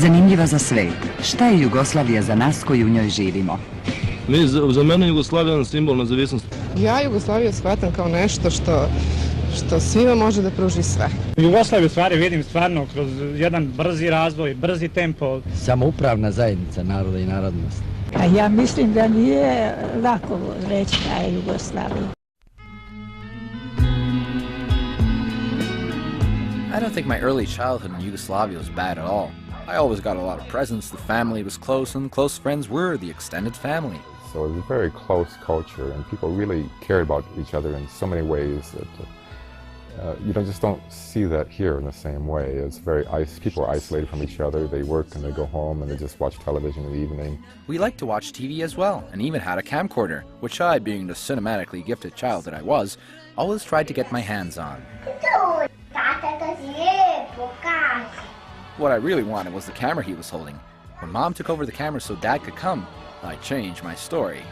Zanimljiva za sve. Šta je Jugoslavija za nas koji u njoj živimo? Za mene Jugoslavija je simbol nezavisnosti. Ja Jugoslaviju shvatam kao nešto što svima može da pruži sve. Jugoslaviju stvari vidim stvarno kroz jedan brzi razvoj, brzi tempo. Samoupravna zajednica naroda i narodnosti. A ja mislim da nije lako reći da je Jugoslavija. I don't think my early childhood in Yugoslavia was bad at all. I always got a lot of presents, the family was close, and close friends were the extended family. So it was a very close culture, and people really cared about each other in so many ways that you just don't see that here in the same way. It's people are isolated from each other. They work and they go home and they just watch television in the evening. We liked to watch TV as well, and even had a camcorder, which I, being the cinematically gifted child that I was, always tried to get my hands on. What I really wanted was the camera he was holding. When Mom took over the camera so Dad could come, I changed my story.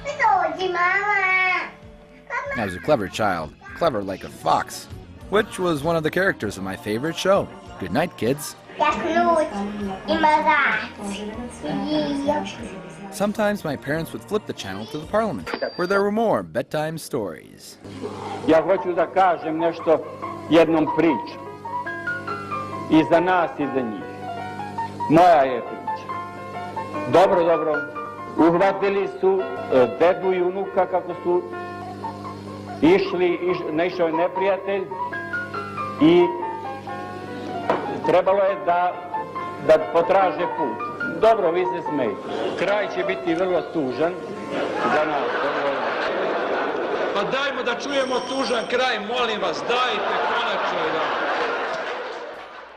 I was a clever child, clever like a fox, which was one of the characters of my favorite show. Good night, kids. Sometimes my parents would flip the channel to the Parliament, where there were more bedtime stories. Ja hoću da kažem nešto jednom priču. I za nas i za njih. Moja je priča. Dobro. Uhvatili su dedu i unuka kako su naišao je neprijatelj i trebalo je da potraže put. Dobro, vi se smejte. Kraj će biti vrlo tužan za nas. Pa dajmo da čujemo tužan kraj, molim vas, dajte konačno jedan.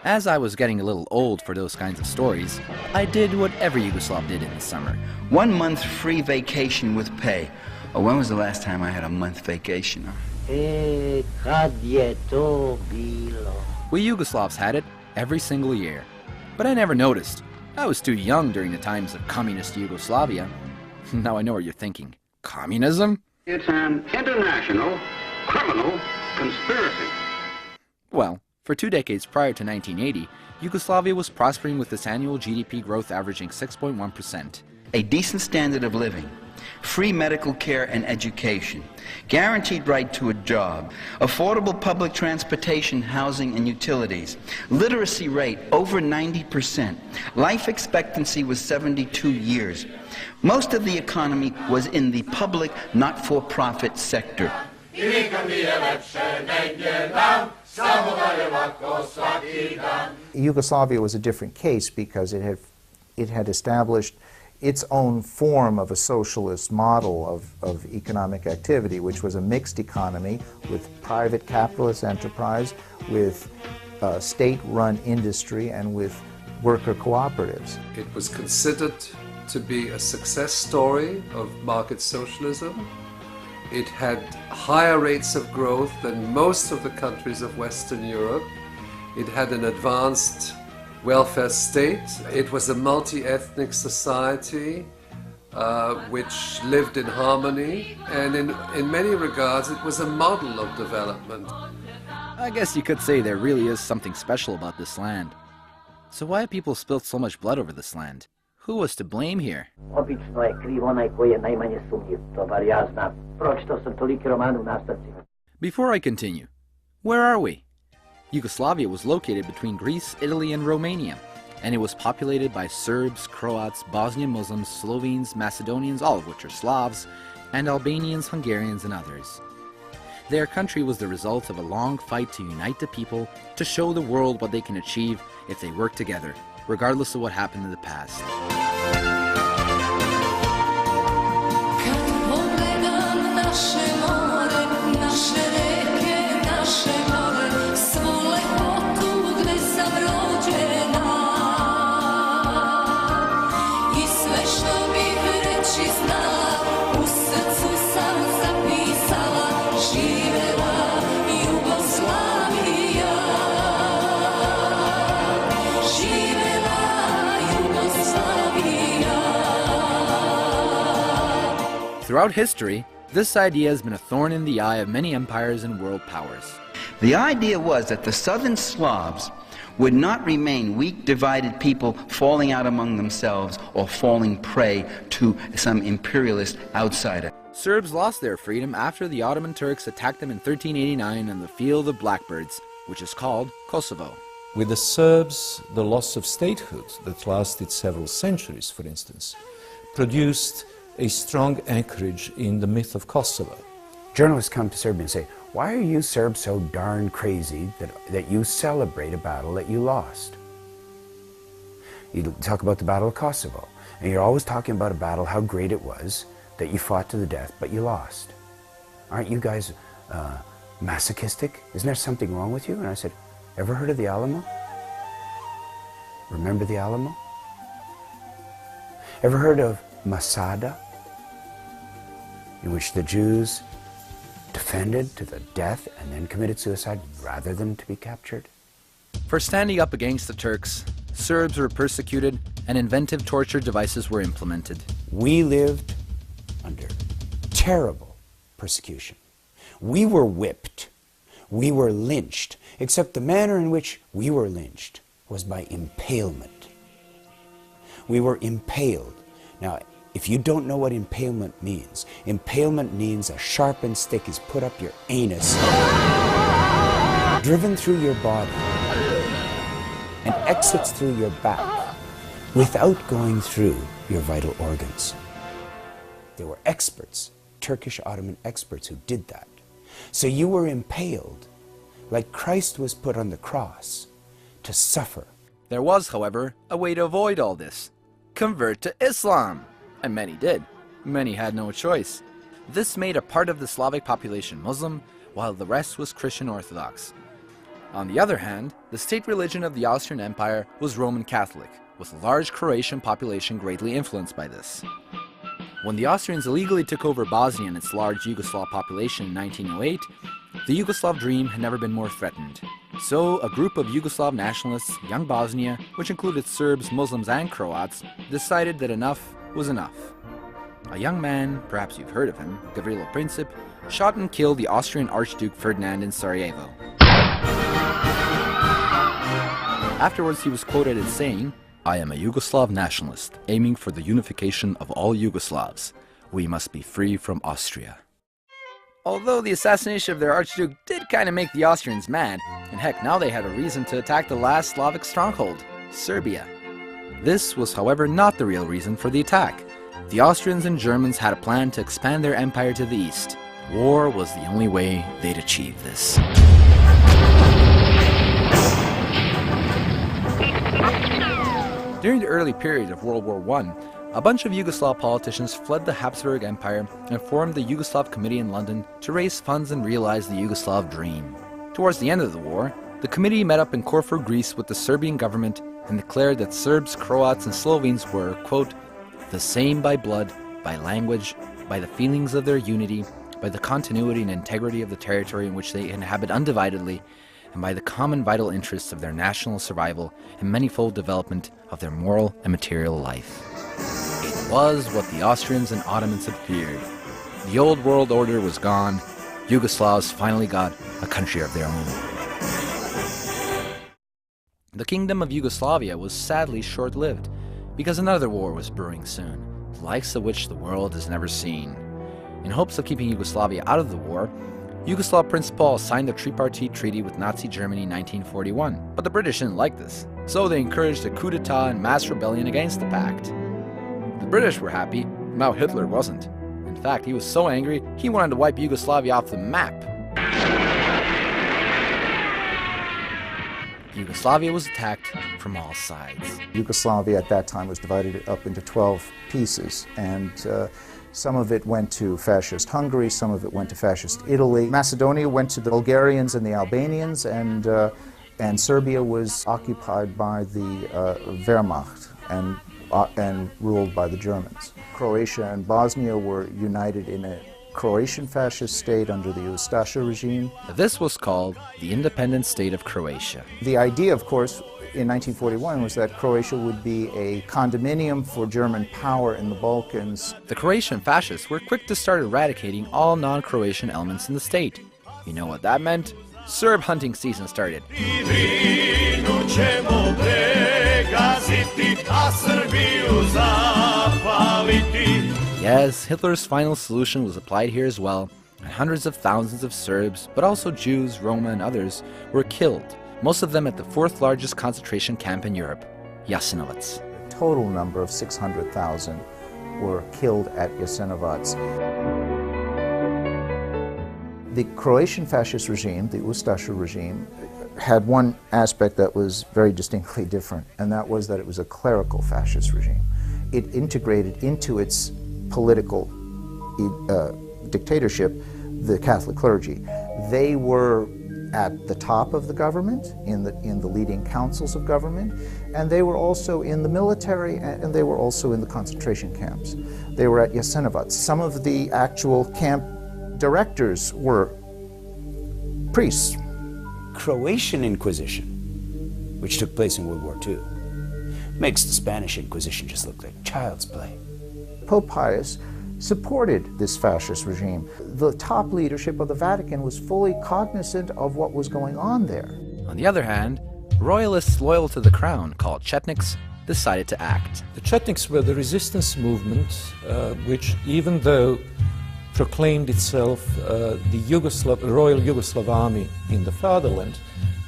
As I was getting a little old for those kinds of stories, I did what every Yugoslav did in the summer. 1 month free vacation with pay. Oh, when was the last time I had a month vacation? Kad je to bilo? We Yugoslavs had it every single year. But I never noticed. I was too young during the times of communist Yugoslavia. Now I know what you're thinking. Communism? It's an international criminal conspiracy. Well, for 2 decades prior to 1980, Yugoslavia was prospering with its annual GDP growth averaging 6.1%. A decent standard of living, free medical care and education, guaranteed right to a job, affordable public transportation, housing, and utilities, literacy rate over 90%, life expectancy was 72 years. Most of the economy was in the public, not-for-profit sector. Yugoslavia was a different case because it had established its own form of a socialist model of economic activity, which was a mixed economy with private capitalist enterprise, with state-run industry, and with worker cooperatives. It was considered to be a success story of market socialism. It had higher rates of growth than most of the countries of Western Europe. It had an advanced welfare state. It was a multi-ethnic society which lived in harmony, and in many regards it was a model of development. I guess you could say there really is something special about this land. So why have people spilled so much blood over this land? Who was to blame here? Obično je kriv onaj koji je najmanje sumnjiv, to bar ja znam. Pročitao sam tolike romane u nastavcima. Before I continue, where are we? Yugoslavia was located between Greece, Italy, and Romania, and it was populated by Serbs, Croats, Bosnian Muslims, Slovenes, Macedonians, all of which are Slavs, and Albanians, Hungarians, and others. Their country was the result of a long fight to unite the people, to show the world what they can achieve if they work together, regardless of what happened in the past. Throughout history, this idea has been a thorn in the eye of many empires and world powers. The idea was that the southern Slavs would not remain weak, divided people falling out among themselves or falling prey to some imperialist outsider. Serbs lost their freedom after the Ottoman Turks attacked them in 1389 on the Field of Blackbirds, which is called Kosovo. With the Serbs, the loss of statehood that lasted several centuries, for instance, produced a strong anchorage in the myth of Kosovo. Journalists come to Serbia and say, why are you Serbs so darn crazy that you celebrate a battle that you lost? You talk about the Battle of Kosovo, and you're always talking about a battle, how great it was, that you fought to the death, but you lost. Aren't you guys masochistic? Isn't there something wrong with you? And I said, ever heard of the Alamo? Remember the Alamo? Ever heard of Masada, in which the Jews defended to the death and then committed suicide rather than to be captured? For standing up against the Turks, Serbs were persecuted and inventive torture devices were implemented. We lived under terrible persecution. We were whipped. We were lynched, except the manner in which we were lynched was by impalement. We were impaled. Now, if you don't know what impalement means a sharpened stick is put up your anus, driven through your body, and exits through your back without going through your vital organs. There were experts, Turkish Ottoman experts, who did that. So you were impaled like Christ was put on the cross to suffer. There was, however, a way to avoid all this. Convert to Islam. And many did. Many had no choice. This made a part of the Slavic population Muslim, while the rest was Christian Orthodox. On the other hand, the state religion of the Austrian Empire was Roman Catholic, with a large Croatian population greatly influenced by this. When the Austrians illegally took over Bosnia and its large Yugoslav population in 1908, the Yugoslav dream had never been more threatened. So, a group of Yugoslav nationalists, Young Bosnia, which included Serbs, Muslims, and Croats, decided that enough was enough. A young man, perhaps you've heard of him, Gavrilo Princip, shot and killed the Austrian Archduke Ferdinand in Sarajevo. Afterwards, he was quoted as saying, "I am a Yugoslav nationalist, aiming for the unification of all Yugoslavs. We must be free from Austria." Although the assassination of their Archduke did kind of make the Austrians mad, and heck, now they had a reason to attack the last Slavic stronghold, Serbia. This was, however, not the real reason for the attack. The Austrians and Germans had a plan to expand their empire to the east. War was the only way they'd achieve this. During the early period of World War I, a bunch of Yugoslav politicians fled the Habsburg Empire and formed the Yugoslav Committee in London to raise funds and realize the Yugoslav dream. Towards the end of the war, the committee met up in Corfu, Greece with the Serbian government and declared that Serbs, Croats, and Slovenes were, quote, the same by blood, by language, by the feelings of their unity, by the continuity and integrity of the territory in which they inhabit undividedly, and by the common vital interests of their national survival and manifold development of their moral and material life. It was what the Austrians and Ottomans had feared. The old world order was gone. Yugoslavs finally got a country of their own. The Kingdom of Yugoslavia was sadly short-lived, because another war was brewing soon, the likes of which the world has never seen. In hopes of keeping Yugoslavia out of the war, Yugoslav Prince Paul signed the tripartite treaty with Nazi Germany in 1941, but the British didn't like this, so they encouraged a coup d'etat and mass rebellion against the pact. The British were happy, now Hitler wasn't. In fact, he was so angry, he wanted to wipe Yugoslavia off the map. Yugoslavia was attacked from all sides. Yugoslavia at that time was divided up into 12 pieces, and some of it went to fascist Hungary, some of it went to fascist Italy. Macedonia went to the Bulgarians and the Albanians, and Serbia was occupied by the Wehrmacht and ruled by the Germans. Croatia and Bosnia were united in a Croatian fascist state under the Ustaša regime. This was called the Independent State of Croatia. The idea, of course, in 1941 was that Croatia would be a condominium for German power in the Balkans. The Croatian fascists were quick to start eradicating all non-Croatian elements in the state. You know what that meant? Serb hunting season started. Yes, Hitler's final solution was applied here as well, and hundreds of thousands of Serbs, but also Jews, Roma, and others, were killed, most of them at the fourth largest concentration camp in Europe, Jasenovac. The total number of 600,000 were killed at Jasenovac. The Croatian fascist regime, the Ustaša regime, had one aspect that was very distinctly different, and that was that it was a clerical fascist regime. It integrated into its political dictatorship the Catholic clergy. They were at the top of the government, in the leading councils of government, and they were also in the military, and they were also in the concentration camps. They were at Jasenovac. Some of the actual camp directors were priests. Croatian Inquisition, which took place in World War II, makes the Spanish Inquisition just look like child's play. Pope Pius supported this fascist regime. The top leadership of the Vatican was fully cognizant of what was going on there. On the other hand, royalists loyal to the crown, called Chetniks, decided to act. The Chetniks were the resistance movement which, even though proclaimed itself the Royal Yugoslav Army in the fatherland,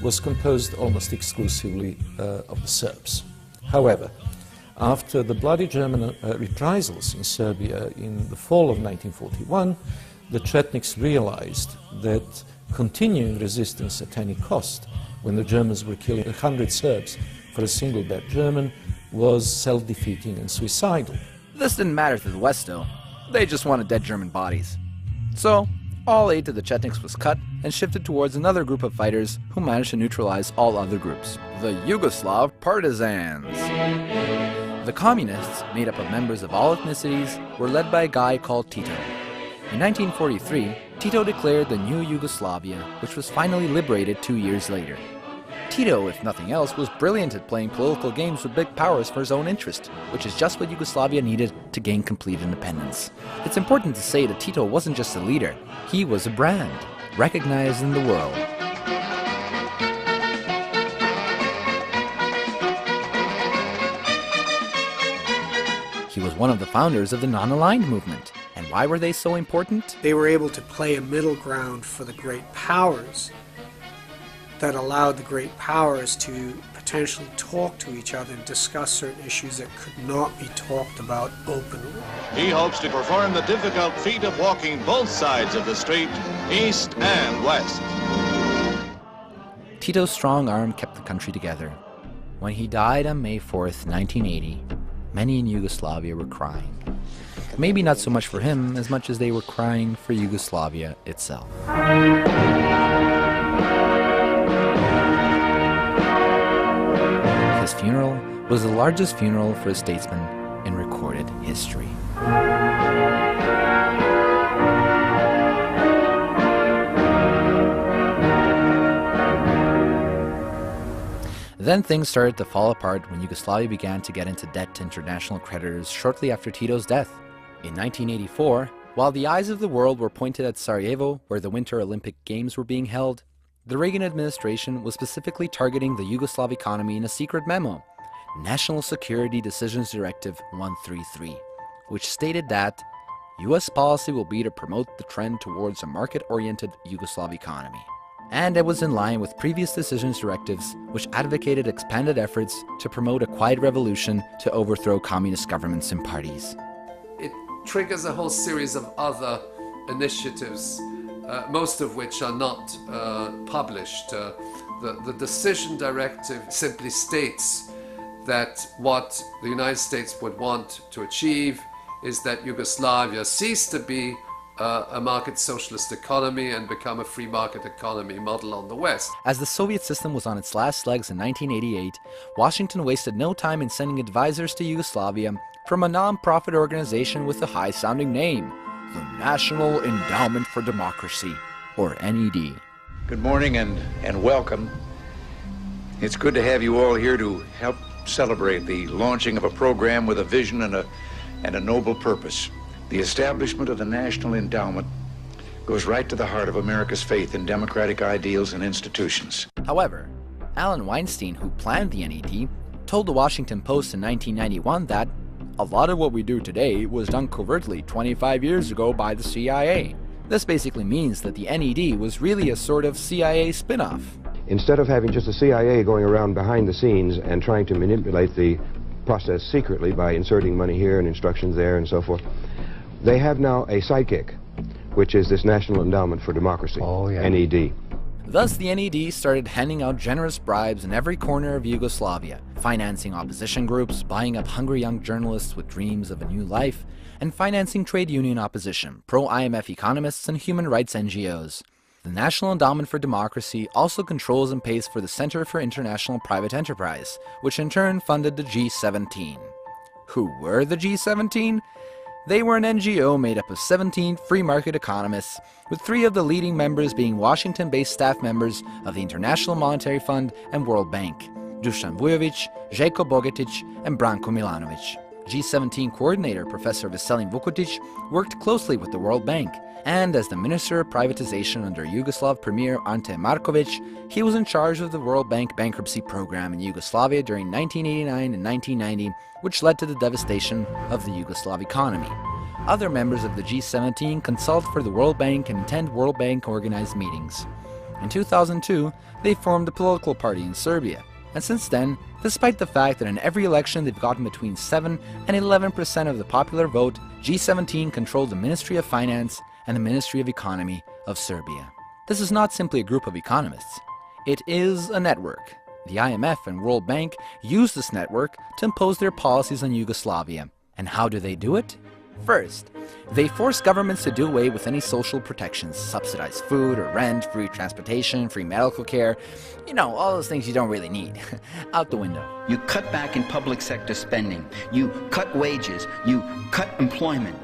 was composed almost exclusively of the Serbs. However, after the bloody German reprisals in Serbia in the fall of 1941, the Chetniks realized that continuing resistance at any cost, when the Germans were killing 100 Serbs for a single dead German, was self-defeating and suicidal. This didn't matter to the West, though. They just wanted dead German bodies. So, all aid to the Chetniks was cut and shifted towards another group of fighters who managed to neutralize all other groups, the Yugoslav partisans. The communists, made up of members of all ethnicities, were led by a guy called Tito. In 1943, Tito declared the new Yugoslavia, which was finally liberated 2 years later. Tito, if nothing else, was brilliant at playing political games with big powers for his own interest, which is just what Yugoslavia needed to gain complete independence. It's important to say that Tito wasn't just a leader, he was a brand, recognized in the world. He was one of the founders of the non-aligned movement. And why were they so important? They were able to play a middle ground for the great powers that allowed the great powers to potentially talk to each other and discuss certain issues that could not be talked about openly. He hopes to perform the difficult feat of walking both sides of the street, east and west. Tito's strong arm kept the country together. When he died on May 4th, 1980, many in Yugoslavia were crying. Maybe not so much for him as much as they were crying for Yugoslavia itself. His funeral was the largest funeral for a statesman in recorded history. Then things started to fall apart when Yugoslavia began to get into debt to international creditors shortly after Tito's death. In 1984, while the eyes of the world were pointed at Sarajevo, where the Winter Olympic Games were being held, the Reagan administration was specifically targeting the Yugoslav economy in a secret memo, National Security Decisions Directive 133, which stated that U.S. policy will be to promote the trend towards a market-oriented Yugoslav economy. And it was in line with previous decisions directives which advocated expanded efforts to promote a quiet revolution to overthrow communist governments and parties. It triggers a whole series of other initiatives, most of which are not published. The decision directive simply states that what the United States would want to achieve is that Yugoslavia cease to be a market socialist economy and become a free market economy model on the West. As the Soviet system was on its last legs in 1988, Washington wasted no time in sending advisors to Yugoslavia from a non-profit organization with a high-sounding name, the National Endowment for Democracy, or NED. Good morning and welcome. It's good to have you all here to help celebrate the launching of a program with a vision and a noble purpose. The establishment of the National Endowment goes right to the heart of America's faith in democratic ideals and institutions. However, Alan Weinstein, who planned the NED, told the Washington Post in 1991 that, A lot of what we do today was done covertly 25 years ago by the CIA. This basically means that the NED was really a sort of CIA spin-off. Instead of having just the CIA going around behind the scenes and trying to manipulate the process secretly by inserting money here and instructions there and so forth, they have now a sidekick, which is this National Endowment for Democracy, NED. Thus, the NED started handing out generous bribes in every corner of Yugoslavia, financing opposition groups, buying up hungry young journalists with dreams of a new life, and financing trade union opposition, pro-IMF economists, and human rights NGOs. The National Endowment for Democracy also controls and pays for the Center for International Private Enterprise, which in turn funded the G17. Who were the G17? They were an NGO made up of 17 free market economists, with 3 of the leading members being Washington-based staff members of the International Monetary Fund and World Bank, Dusan Vujovic, Željko Bogatic, and Branko Milanovic. G17 coordinator Professor Veselin Vukotic worked closely with the World Bank, and as the Minister of Privatization under Yugoslav Premier Ante Markovic, he was in charge of the World Bank bankruptcy program in Yugoslavia during 1989 and 1990, which led to the devastation of the Yugoslav economy. Other members of the G17 consult for the World Bank and attend World Bank organized meetings. In 2002, they formed a political party in Serbia, and since then, despite the fact that in every election they've gotten between 7 and 11% of the popular vote, G17 controlled the Ministry of Finance and the Ministry of Economy of Serbia. This is not simply a group of economists. It is a network. The IMF and World Bank use this network to impose their policies on Yugoslavia. And how do they do it? First, they force governments to do away with any social protections, subsidize food or rent, free transportation, free medical care, all those things you don't really need, out the window. You cut back in public sector spending. You cut wages. You cut employment.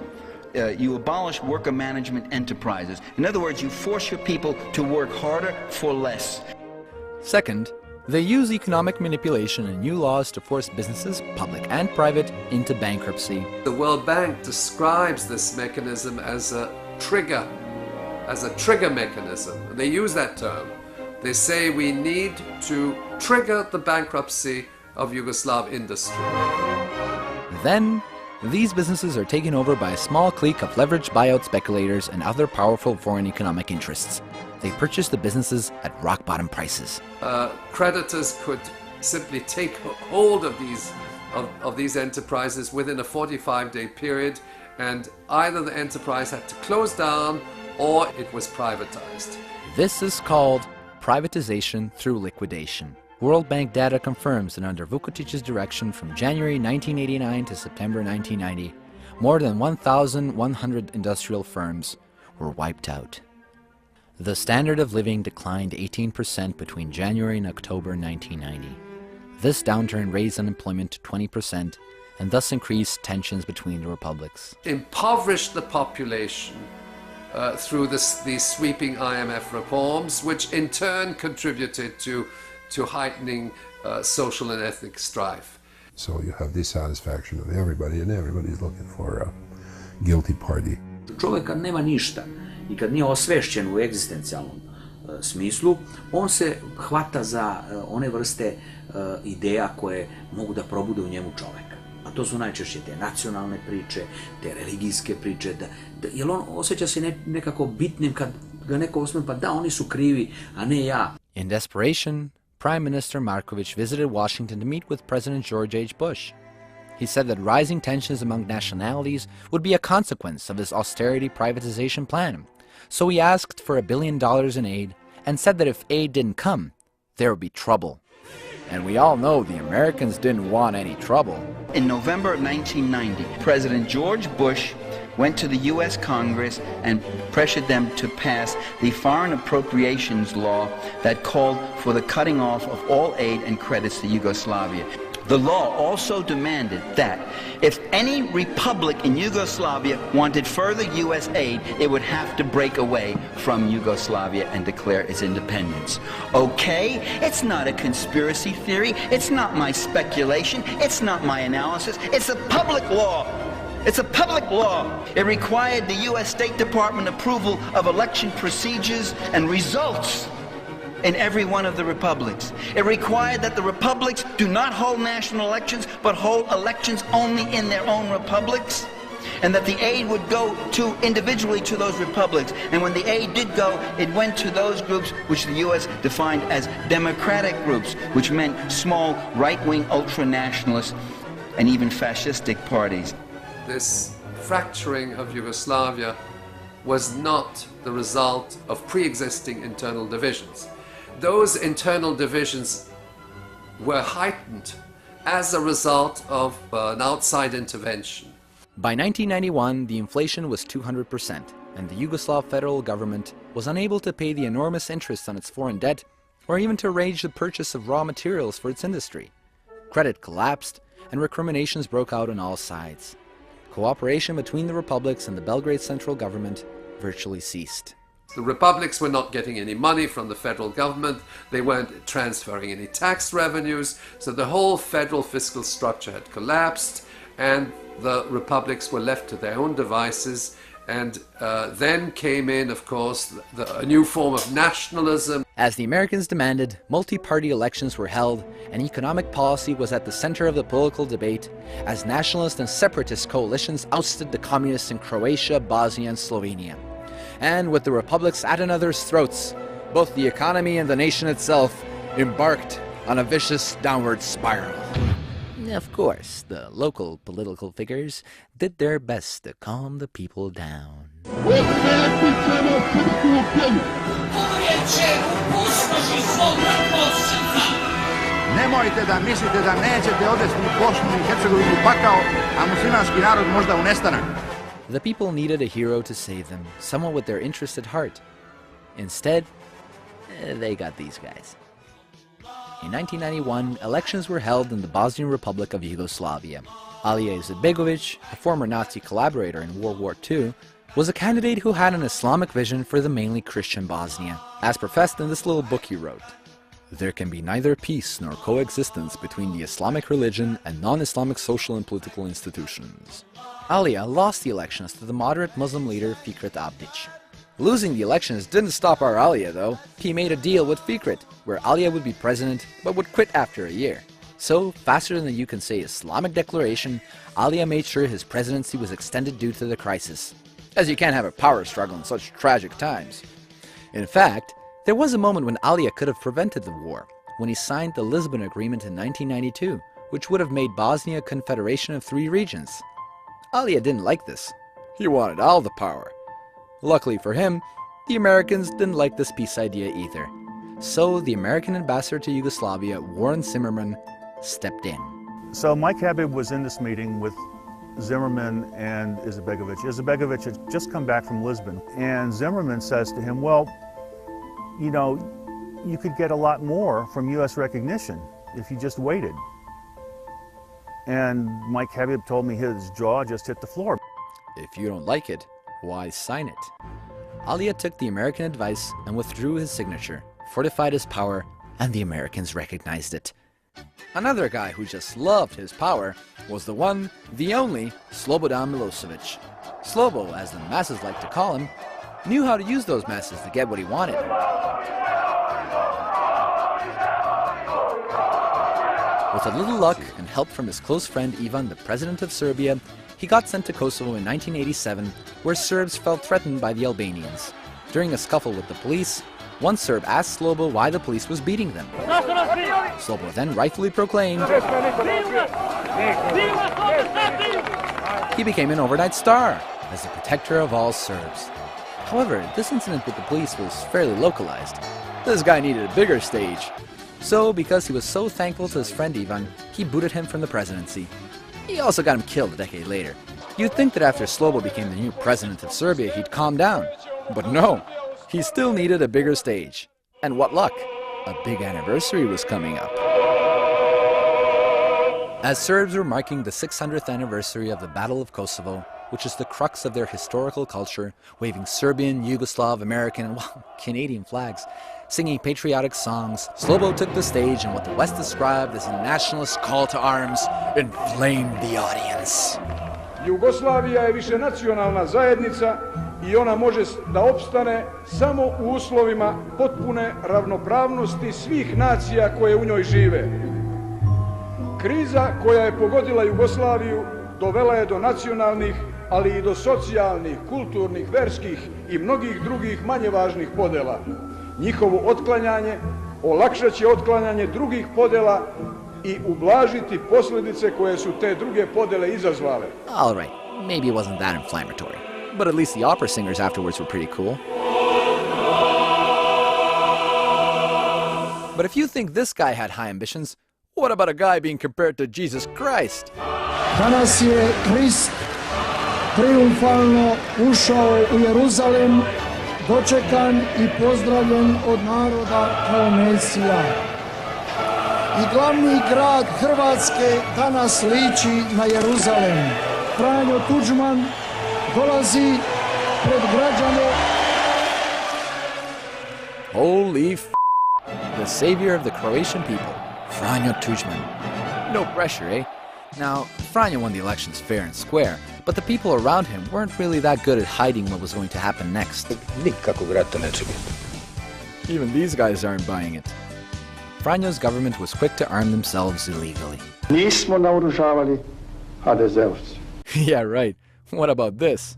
You abolish worker management enterprises. In other words, you force your people to work harder for less. Second, they use economic manipulation and new laws to force businesses, public and private, into bankruptcy. The World Bank describes this mechanism as a trigger mechanism. And they use that term. They say we need to trigger the bankruptcy of Yugoslav industry. Then, these businesses are taken over by a small clique of leveraged buyout speculators and other powerful foreign economic interests. They purchase the businesses at rock-bottom prices. Creditors could simply take hold of these enterprises within a 45-day period, and either the enterprise had to close down or it was privatized. This is called privatization through liquidation. World Bank data confirms that under Vukotic's direction from January 1989 to September 1990, more than 1,100 industrial firms were wiped out. The standard of living declined 18% between January and October 1990. This downturn raised unemployment to 20% and thus increased tensions between the republics. Impoverished the population through these sweeping IMF reforms, which in turn contributed to heightening social and ethnic strife. So you have dissatisfaction of everybody, and everybody's looking for a guilty party. Čovjek kad nema ništa i kad nije osvešćen u egzistencijalnom smislu, on se hvata za one vrste ideja koje mogu da probude u njemu čovjeka. A to su najčešće te nacionalne priče, te religijske priče, jer on osjeća se nekako bitnim kad ga neko osnovi, pa da, oni su krivi, a ne ja. In desperation, Prime Minister Markovic visited Washington to meet with President George H. Bush. He said that rising tensions among nationalities would be a consequence of his austerity privatization plan. So he asked for $1 billion in aid and said that if aid didn't come, there would be trouble. And we all know the Americans didn't want any trouble. In November of 1990, President George Bush went to the U.S. Congress and pressured them to pass the foreign appropriations law that called for the cutting off of all aid and credits to Yugoslavia. The law also demanded that if any republic in Yugoslavia wanted further U.S. aid, it would have to break away from Yugoslavia and declare its independence. Okay, it's not a conspiracy theory, it's not my speculation, it's not my analysis, it's a public law. It's a public law. It required the U.S. State Department approval of election procedures and results. in every one of the republics. It required that the republics do not hold national elections, but hold elections only in their own republics, and that the aid would go individually to those republics. And when the aid did go, it went to those groups which the U.S. defined as democratic groups, which meant small right-wing ultra-nationalists and even fascistic parties. This fracturing of Yugoslavia was not the result of pre-existing internal divisions. Those internal divisions were heightened as a result of an outside intervention. By 1991, the inflation was 200%, and the Yugoslav federal government was unable to pay the enormous interest on its foreign debt, or even to arrange the purchase of raw materials for its industry. Credit collapsed, and recriminations broke out on all sides. Cooperation between the republics and the Belgrade central government virtually ceased. The republics were not getting any money from the federal government, they weren't transferring any tax revenues, so the whole federal fiscal structure had collapsed, and the republics were left to their own devices. And then came in, of course, a new form of nationalism. As the Americans demanded, multi-party elections were held, and economic policy was at the center of the political debate, as nationalist and separatist coalitions ousted the communists in Croatia, Bosnia, and Slovenia. And with the republics at another's throats, both the economy and the nation itself embarked on a vicious downward spiral. Of course, the local political figures did their best to calm the people down. Nemojte da mislite da nećete odvesti Bosnu i Hercegovinu u pakao, a muslimanski narod možda u nestanak. The people needed a hero to save them, someone with their interest at heart. Instead, they got these guys. In 1991, elections were held in the Bosnian Republic of Yugoslavia. Alija Izetbegović, a former Nazi collaborator in World War II, was a candidate who had an Islamic vision for the mainly Christian Bosnia, as professed in this little book he wrote. There can be neither peace nor coexistence between the Islamic religion and non-Islamic social and political institutions. Alija lost the elections to the moderate Muslim leader Fikret Abdić. Losing the elections didn't stop our Alija, though. He made a deal with Fikret, where Alija would be president, but would quit after a year. So, faster than you can say Islamic declaration, Alija made sure his presidency was extended due to the crisis, as you can't have a power struggle in such tragic times. In fact, there was a moment when Alija could have prevented the war, when he signed the Lisbon Agreement in 1992, which would have made Bosnia a confederation of 3 regions. Alija didn't like this. He wanted all the power. Luckily for him, the Americans didn't like this peace idea either. So the American ambassador to Yugoslavia, Warren Zimmerman, stepped in. So Mike Habib was in this meeting with Zimmerman and Izetbegović. Izetbegović had just come back from Lisbon, and Zimmerman says to him, well, you know, you could get a lot more from U.S. recognition if you just waited. And Mike Habib told me his jaw just hit the floor. If you don't like it, why sign it? Alija took the American advice and withdrew his signature, fortified his power, and the Americans recognized it. Another guy who just loved his power was the one, the only, Slobodan Milosevic. Slobo, as the masses like to call him, knew how to use those masses to get what he wanted. With a little luck and help from his close friend Ivan, the president of Serbia, he got sent to Kosovo in 1987, where Serbs felt threatened by the Albanians. During a scuffle with the police, one Serb asked Slobo why the police was beating them. Slobo then rightfully proclaimed he became an overnight star as the protector of all Serbs. However, this incident with the police was fairly localized. This guy needed a bigger stage. So, because he was so thankful to his friend Ivan, he booted him from the presidency. He also got him killed a decade later. You'd think that after Slobo became the new president of Serbia, he'd calm down. But no, he still needed a bigger stage. And what luck, a big anniversary was coming up. As Serbs were marking the 600th anniversary of the Battle of Kosovo, which is the crux of their historical culture, waving Serbian, Yugoslav, American, and well, Canadian flags, singing patriotic songs, Slobo took the stage and what the West described as a nationalist call to arms inflamed the audience. Jugoslavija je višenacionalna zajednica i ona može da opstane samo u uslovima potpune ravnopravnosti svih nacija koje u njoj žive. Kriza koja je pogodila Jugoslaviju dovela je do nacionalnih, ali i do socijalnih, kulturnih, verskih i mnogih drugih manje važnih podela. Njihovo otklanjanje olakšat će otklanjanje drugih podela i ublažiti posljedice koje su te druge podele izazvale. All right, maybe it wasn't that inflammatory, but at least the opera singers afterwards were pretty cool. But if you think this guy had high ambitions, what about a guy being compared to Jesus Christ? Danas je Krist triumfalno ušao u Jeruzalem, dočekan i pozdravljen od naroda kao Mesija. I glavni grad Hrvatske danas liči na Jeruzalem. Franjo Tuđman dolazi pred građane. Holy f***, the savior of the Croatian people, Franjo Tuđman. No pressure, eh? Now, Franjo won the elections fair and square, but the people around him weren't really that good at hiding what was going to happen next. Even these guys aren't buying it. Franjo's government was quick to arm themselves illegally. Nismo naoružavali HDZ-ovci. Yeah, right. What about this?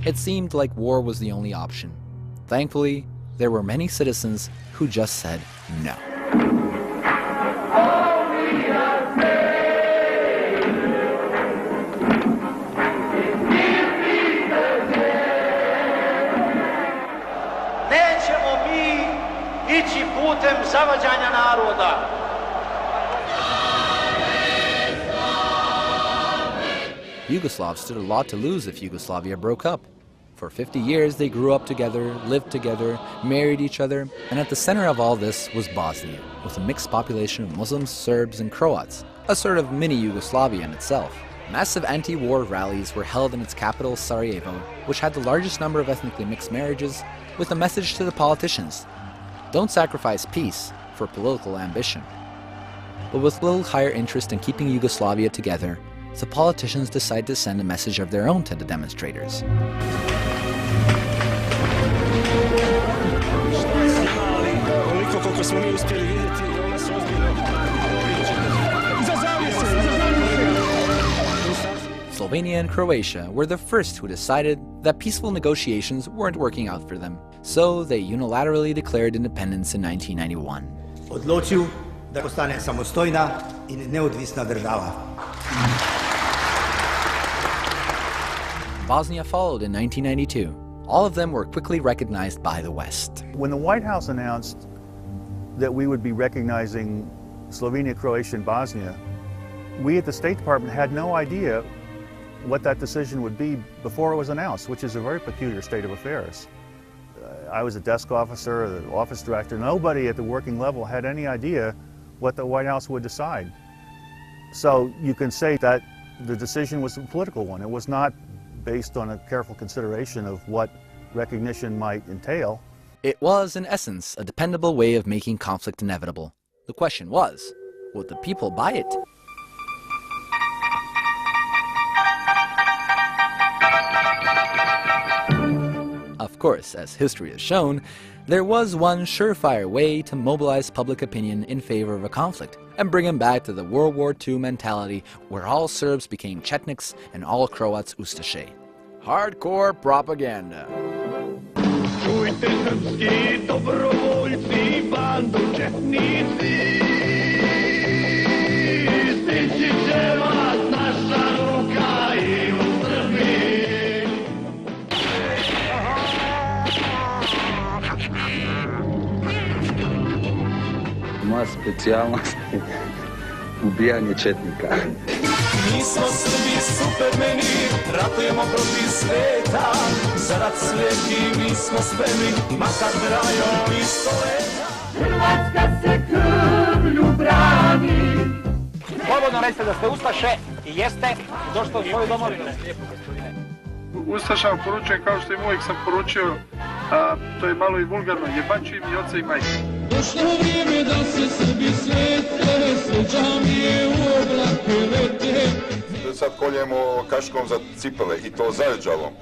It seemed like war was the only option. Thankfully, there were many citizens who just said no. Nećemo mi ići putem zavađanja naroda. Yugoslavs stood a lot to lose if Yugoslavia broke up. For 50 years, they grew up together, lived together, married each other, and at the center of all this was Bosnia, with a mixed population of Muslims, Serbs, and Croats, a sort of mini Yugoslavia in itself. Massive anti-war rallies were held in its capital, Sarajevo, which had the largest number of ethnically mixed marriages, with a message to the politicians: don't sacrifice peace for political ambition. But with little higher interest in keeping Yugoslavia together, the politicians decided to send a message of their own to the demonstrators. Slovenia and Croatia were the first who decided that peaceful negotiations weren't working out for them, so they unilaterally declared independence in 1991. Odločil da postane samostojna in neodvisna država. Bosnia followed in 1992. All of them were quickly recognized by the West. When the White House announced that we would be recognizing Slovenia, Croatia, and Bosnia, we at the State Department had no idea what that decision would be before it was announced, which is a very peculiar state of affairs. I was a desk officer, the office director. Nobody at the working level had any idea what the White House would decide. So you can say that the decision was a political one. It was not based on a careful consideration of what recognition might entail. It was, in essence, a dependable way of making conflict inevitable. The question was, would the people buy it? Of course, as history has shown, there was one surefire way to mobilize public opinion in favor of a conflict and bring him back to the World War II mentality where all Serbs became Chetniks and all Croats Ustaše. Hardcore propaganda. Čujte srpski dobrovoljci, bandu četnici, stići će vas naša ruka i u Srbiji. Moja specijalnost je ubijanje četnika. Mi smo Srbi supermeni, ratujemo protiv sveta, za rat sveti mi smo spremni, makar trajao i stoleta. Hrvatska se krvlju brani. Slobodno recite da ste Ustaše i jeste došli u svoju domovinu. Ustašama poručujem kao što im uvijek sam poručio, a to je malo i vulgarno, jebaču im i oca i majke. Došlo vrijeme da se Srbi svete, sve džamije u oblake lete. Sad poljemo kaškom za cipele i to zajeđalom.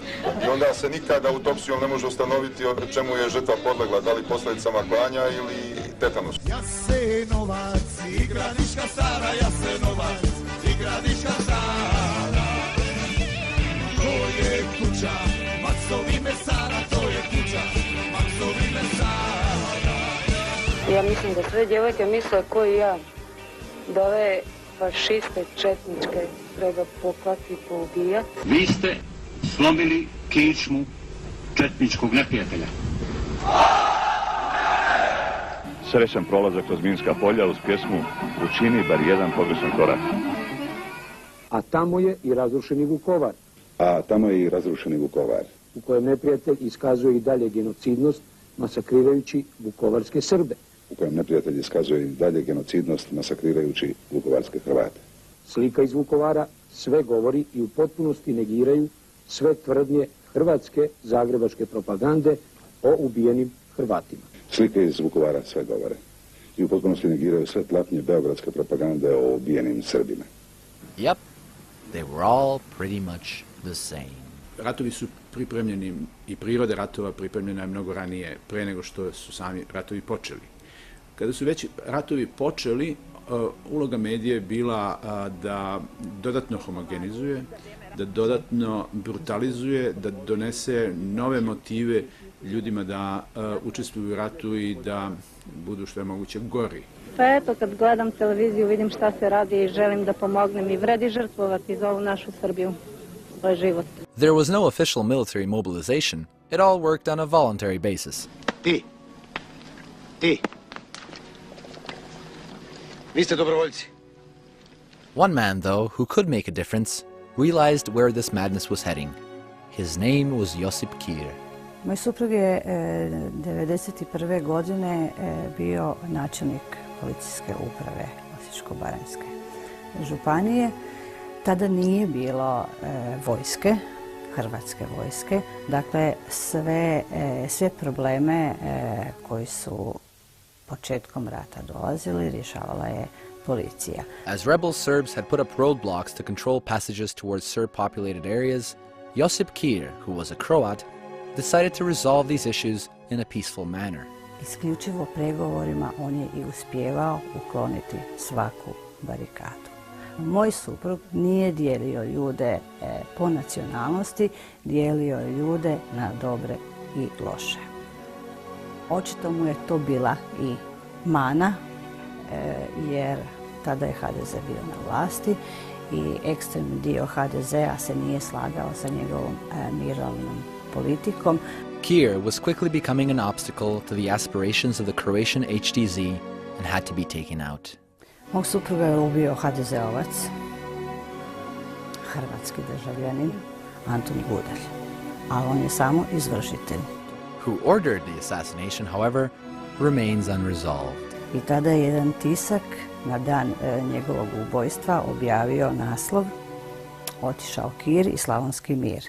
I onda se nikada autopsijom ne može ustanoviti čemu je žrtva podlegla, da li posljedicama klanja ili tetanus. Jasenovac, igradiška stara, Jasenovac, igradiška stara. To je kuća Maksovi mesara, to je kuća Maksovi mesara. Ja mislim da sve djevojke misle ko i ja, da ove fašiste četničke treba poklati i poubijati. Vi ste slomili kičmu četničkog neprijatelja. Srećan prolazak kroz minska polja uz pjesmu Učini bar jedan pogrešan korak. A tamo je i razrušeni Vukovar. A tamo je i razrušeni Vukovar. U kojem neprijatelj iskazuje i dalje genocidnost, masakrirajući vukovarske Srbe. U kojem neprijatelj iskazuje i dalje genocidnost, masakrirajući vukovarske Hrvate. Slika iz Vukovara sve govori i u potpunosti negiraju sve tvrdnje hrvatske zagrebačke propagande o ubijenim Hrvatima. Slike iz Vukovara sve govore i u potpunosti negiraju sve tlapnje beogradske propagande o ubijenim Srbima. Yep, they were all pretty much the same. Ratovi su pripremljeni i priroda ratova pripremljena je mnogo ranije, pre nego što su sami ratovi počeli. Kada su već ratovi počeli, uloga medije je bila da dodatno homogenizuje, da dodatno brutalizuje, da donese nove motive ljudima da učestvuju u ratu i da budu što je moguće gori. Pa eto, kad gledam televiziju, vidim šta se radi i želim da pomognem i vredi žrtvovati za ovu našu Srbiju. To je život. There was no official military mobilization. It all worked on a voluntary basis. Ti. Vi ste dobrovoljci. One man, though, who could make a difference, realized where this madness was heading. His name was Josip Kir. Moj suprug je 1991. godine bio načelnik policijske uprave Osječko-baranjske županije. Tada nije bilo vojske, hrvatske vojske. Dakle, sve probleme koji su početkom rata dolazili rješavala je policija. As rebel Serbs had put up roadblocks to control passages towards Serb-populated areas, Josip Kir, who was a Croat, decided to resolve these issues in a peaceful manner. Isključivo pregovorima on je i uspijevao ukloniti svaku barikadu. Moj suprug nije dijelio ljude po nacionalnosti, dijelio je ljude na dobre i loše. Očito mu je to bila i mana, jer tada je HDZ bio na vlasti i ekstremni dio HDZ-a se nije slagao sa njegovom mirovnom politikom. Kir was quickly becoming an obstacle to the aspirations of the Croatian HDZ and had to be taken out. Mog supruga je ubio HDZ-ovac, hrvatski državljanin, Antun Gudelj, a on je samo izvršitelj. Who ordered the assassination, however, remains unresolved. I tada je jedan tisak na dan njegovog ubojstva objavio naslov Otišao Kir i Slavonski mir.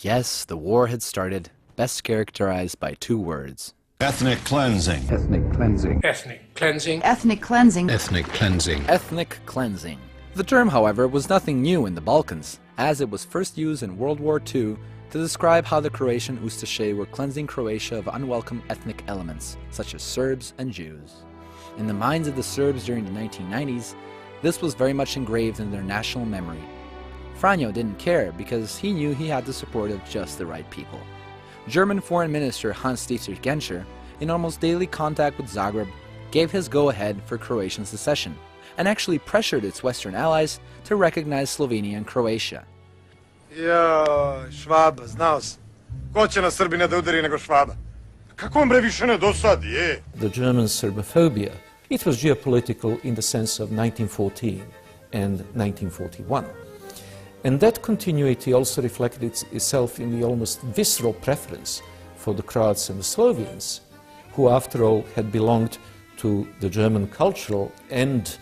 Yes, the war had started, best characterized by two words. Ethnic cleansing. Ethnic cleansing. Ethnic cleansing. Ethnic cleansing. Ethnic cleansing. Ethnic cleansing. The term, however, was nothing new in the Balkans, as it was first used in World War II to describe how the Croatian Ustaše were cleansing Croatia of unwelcome ethnic elements, such as Serbs and Jews. In the minds of the Serbs during the 1990s, this was very much engraved in their national memory. Franjo didn't care because he knew he had the support of just the right people. German Foreign Minister Hans-Dietrich Genscher, in almost daily contact with Zagreb, gave his go-ahead for Croatian secession, and actually pressured its Western allies to recognize Slovenia and Croatia. Joj, Švaba, znao sam. Ko će na Srbina da udari nego Švaba? Kako on bre više ne dosadi, je? The German Serbophobia, it was geopolitical in the sense of 1914 and 1941. And that continuity also reflected itself in the almost visceral preference for the Croats and the Slovenes, who after all had belonged to the German cultural and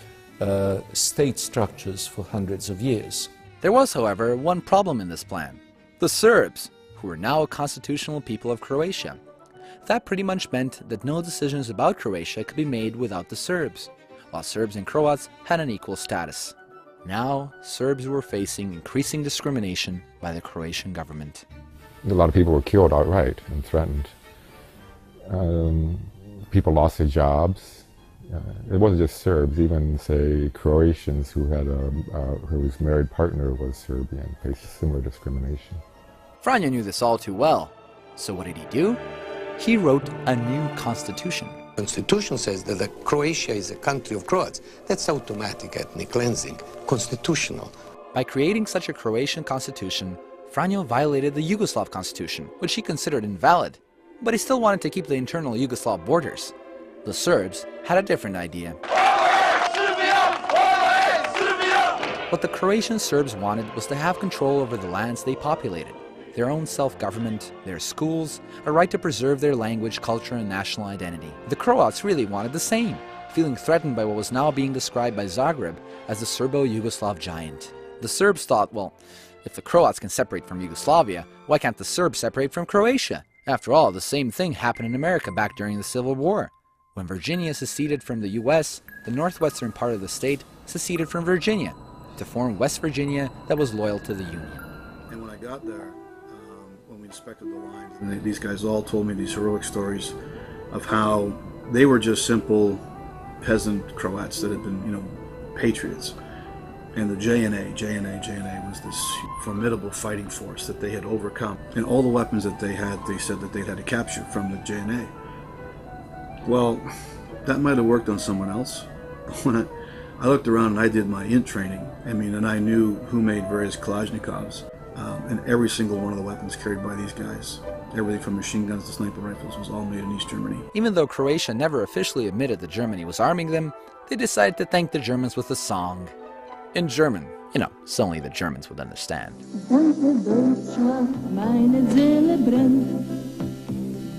state structures for hundreds of years. There was, however, one problem in this plan. The Serbs, who were now a constitutional people of Croatia. That pretty much meant that no decisions about Croatia could be made without the Serbs, while Serbs and Croats had an equal status. Now, Serbs were facing increasing discrimination by the Croatian government. A lot of people were killed outright and threatened. People lost their jobs. It wasn't just Serbs, even, say, Croatians whose married partner was Serbian faced similar discrimination. Franjo knew this all too well. So what did he do? He wrote a new constitution. The Constitution says that Croatia is a country of Croats. That's automatic ethnic cleansing, constitutional. By creating such a Croatian constitution, Franjo violated the Yugoslav constitution, which he considered invalid. But he still wanted to keep the internal Yugoslav borders. The Serbs had a different idea. What the Croatian Serbs wanted was to have control over the lands they populated, their own self-government, their schools, a right to preserve their language, culture, and national identity. The Croats really wanted the same, feeling threatened by what was now being described by Zagreb as the Serbo-Yugoslav giant. The Serbs thought, well, if the Croats can separate from Yugoslavia, why can't the Serbs separate from Croatia? After all, the same thing happened in America back during the Civil War. When Virginia seceded from the U.S., the northwestern part of the state seceded from Virginia to form West Virginia that was loyal to the Union. And when I got there, when we inspected the lines, and these guys all told me these heroic stories of how they were just simple peasant Croats that had been, patriots. And the JNA was this formidable fighting force that they had overcome. And all the weapons that they had, they said that they had to capture from the JNA. Well, that might have worked on someone else. When I looked around and I did my int training, and I knew who made various Kalashnikovs, and every single one of the weapons carried by these guys, everything from machine guns to sniper rifles, was all made in East Germany. Even though Croatia never officially admitted that Germany was arming them, they decided to thank the Germans with a song. In German, so only the Germans would understand. Danke Deutschland, meine Seele brennt.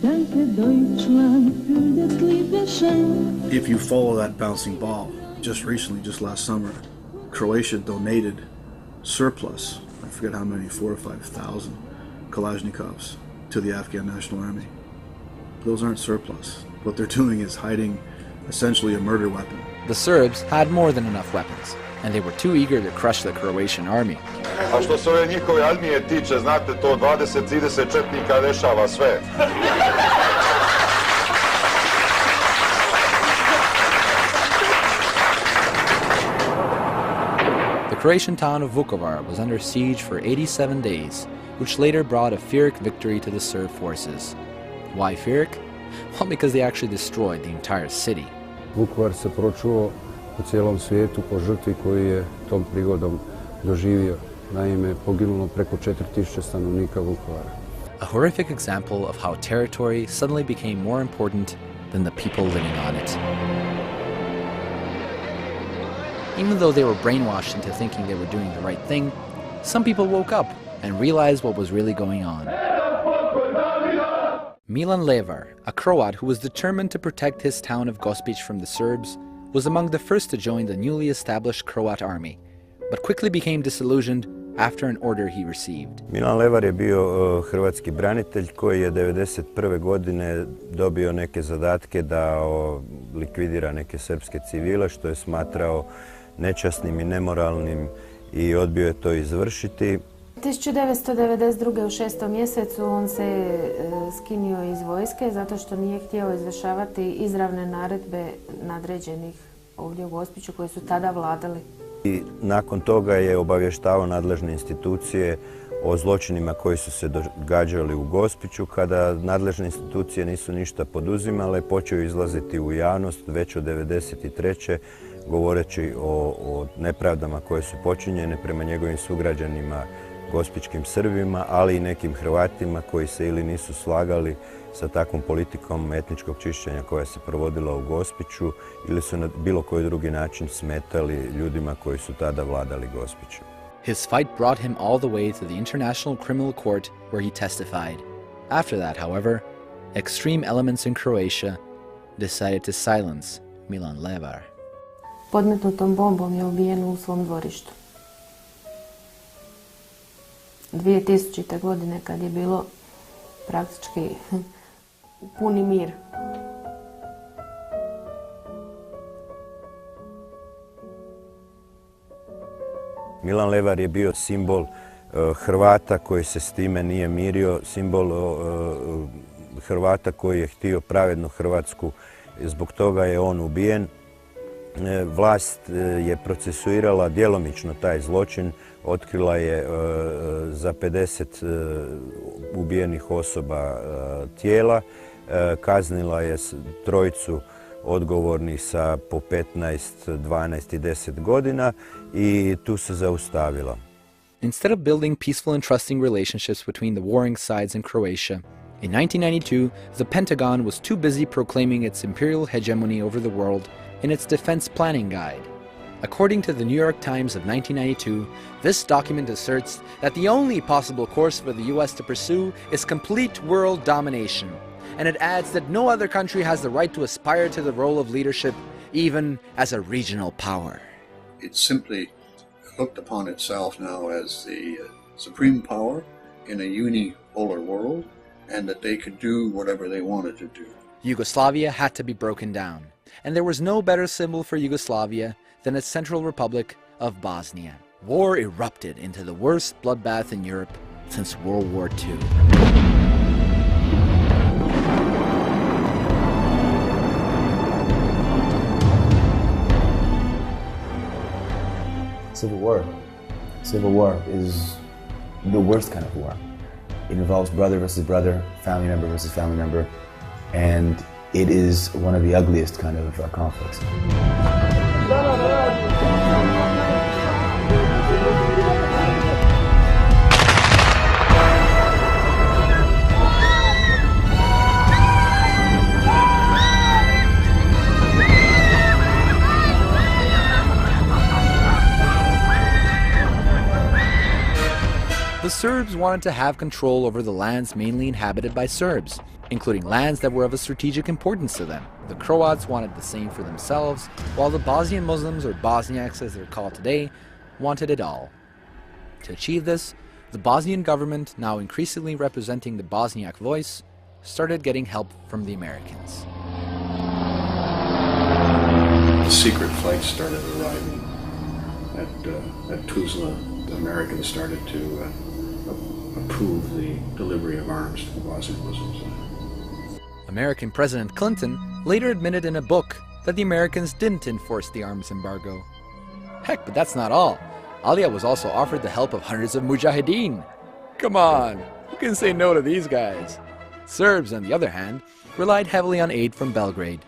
Danke Deutschland für das Liebesgeschenk. If you follow that bouncing ball, just recently, just last summer, Croatia donated surplus, I forget how many, 4,000 or 5,000 Kalashnikovs to the Afghan National Army. Those aren't surplus. What they're doing is hiding essentially a murder weapon. The Serbs had more than enough weapons, and they were too eager to crush the Croatian army. A što se ove njihove armije tiče, znate, to 20-30 četnika rešava sve. The Croatian town of Vukovar was under siege for 87 days, which later brought a Pyrrhic victory to the Serb forces. Why Pyrrhic? Well, because they actually destroyed the entire city. Vukovar se pročuo u cijelom svijetu po žrtvi koju je tom prigodom doživio. Naime, poginulo preko 4000 stanovnika Vukovara. A horrific example of how territory suddenly became more important than the people living on it. Even though they were brainwashed into thinking they were doing the right thing, some people woke up and realized what was really going on. Milan Levar, a Croat who was determined to protect his town of Gospić from the Serbs, was among the first to join the newly established Croat army, but quickly became disillusioned after an order he received. Milan Levar je bio hrvatski branitelj koji je 1991. godine dobio neke zadatke da likvidira neke srpske civile, što je smatrao nečasnim i nemoralnim i odbio je to izvršiti. 1992. u 6. mjesecu on se skinio iz vojske zato što nije htio izvršavati izravne naredbe nadređenih ovdje u Gospiću koji su tada vladali. I nakon toga je obavještavao nadležne institucije o zločinima koji su se događali u Gospiću. Kada nadležne institucije nisu ništa poduzimale, počeo izlaziti u javnost već od 1993. govoreći o nepravdama koje su počinjene prema njegovim sugrađanima, gospićkim Srbima, ali i nekim Hrvatima koji se ili nisu slagali sa takvom politikom etničkog čišćenja koja se provodila u Gospiću ili su na bilo koji drugi način smetali ljudima koji su tada vladali Gospiću. His fight brought him all the way to the International Criminal Court where he testified. After that, however, extreme elements in Croatia decided to silence Milan Levar. Podmetnutom bombom je ubijen u svom dvorištu. 2000. godine kad je bilo praktički puni mir. Milan Levar je bio simbol Hrvata koji se s time nije mirio, simbol Hrvata koji je htio pravednu Hrvatsku. Zbog toga je on ubijen. Vlast je procesuirala djelomično taj zločin, otkrila je za 50 ubijenih osoba tijela, kaznila je trojicu odgovornih sa po 15, 12 i 10 godina i tu se zaustavila. Instead of building peaceful and trusting relationships between the warring sides in Croatia, in 1992, the Pentagon was too busy proclaiming its imperial hegemony over the world in its defense planning guide. According to the New York Times of 1992, this document asserts that the only possible course for the US to pursue is complete world domination, and it adds that no other country has the right to aspire to the role of leadership, even as a regional power. It's simply looked upon itself now as the supreme power in a unipolar world, and that they could do whatever they wanted to do. Yugoslavia had to be broken down, and there was no better symbol for Yugoslavia than its Central Republic of Bosnia. War erupted into the worst bloodbath in Europe since World War II. Civil war. Civil war is the worst kind of war. It involves brother versus brother, family member versus family member, and it is one of the ugliest kind of conflicts. The Serbs wanted to have control over the lands mainly inhabited by Serbs, including lands that were of a strategic importance to them. The Croats wanted the same for themselves, while the Bosnian Muslims, or Bosniaks as they're called today, wanted it all. To achieve this, the Bosnian government, now increasingly representing the Bosniak voice, started getting help from the Americans. The secret flights started arriving at Tuzla. The Americans started to approve the delivery of arms to the Bosnian Muslims. American President Clinton later admitted in a book that the Americans didn't enforce the arms embargo. Heck, but that's not all. Alia was also offered the help of hundreds of mujahideen. Come on, who can say no to these guys? Serbs, on the other hand, relied heavily on aid from Belgrade.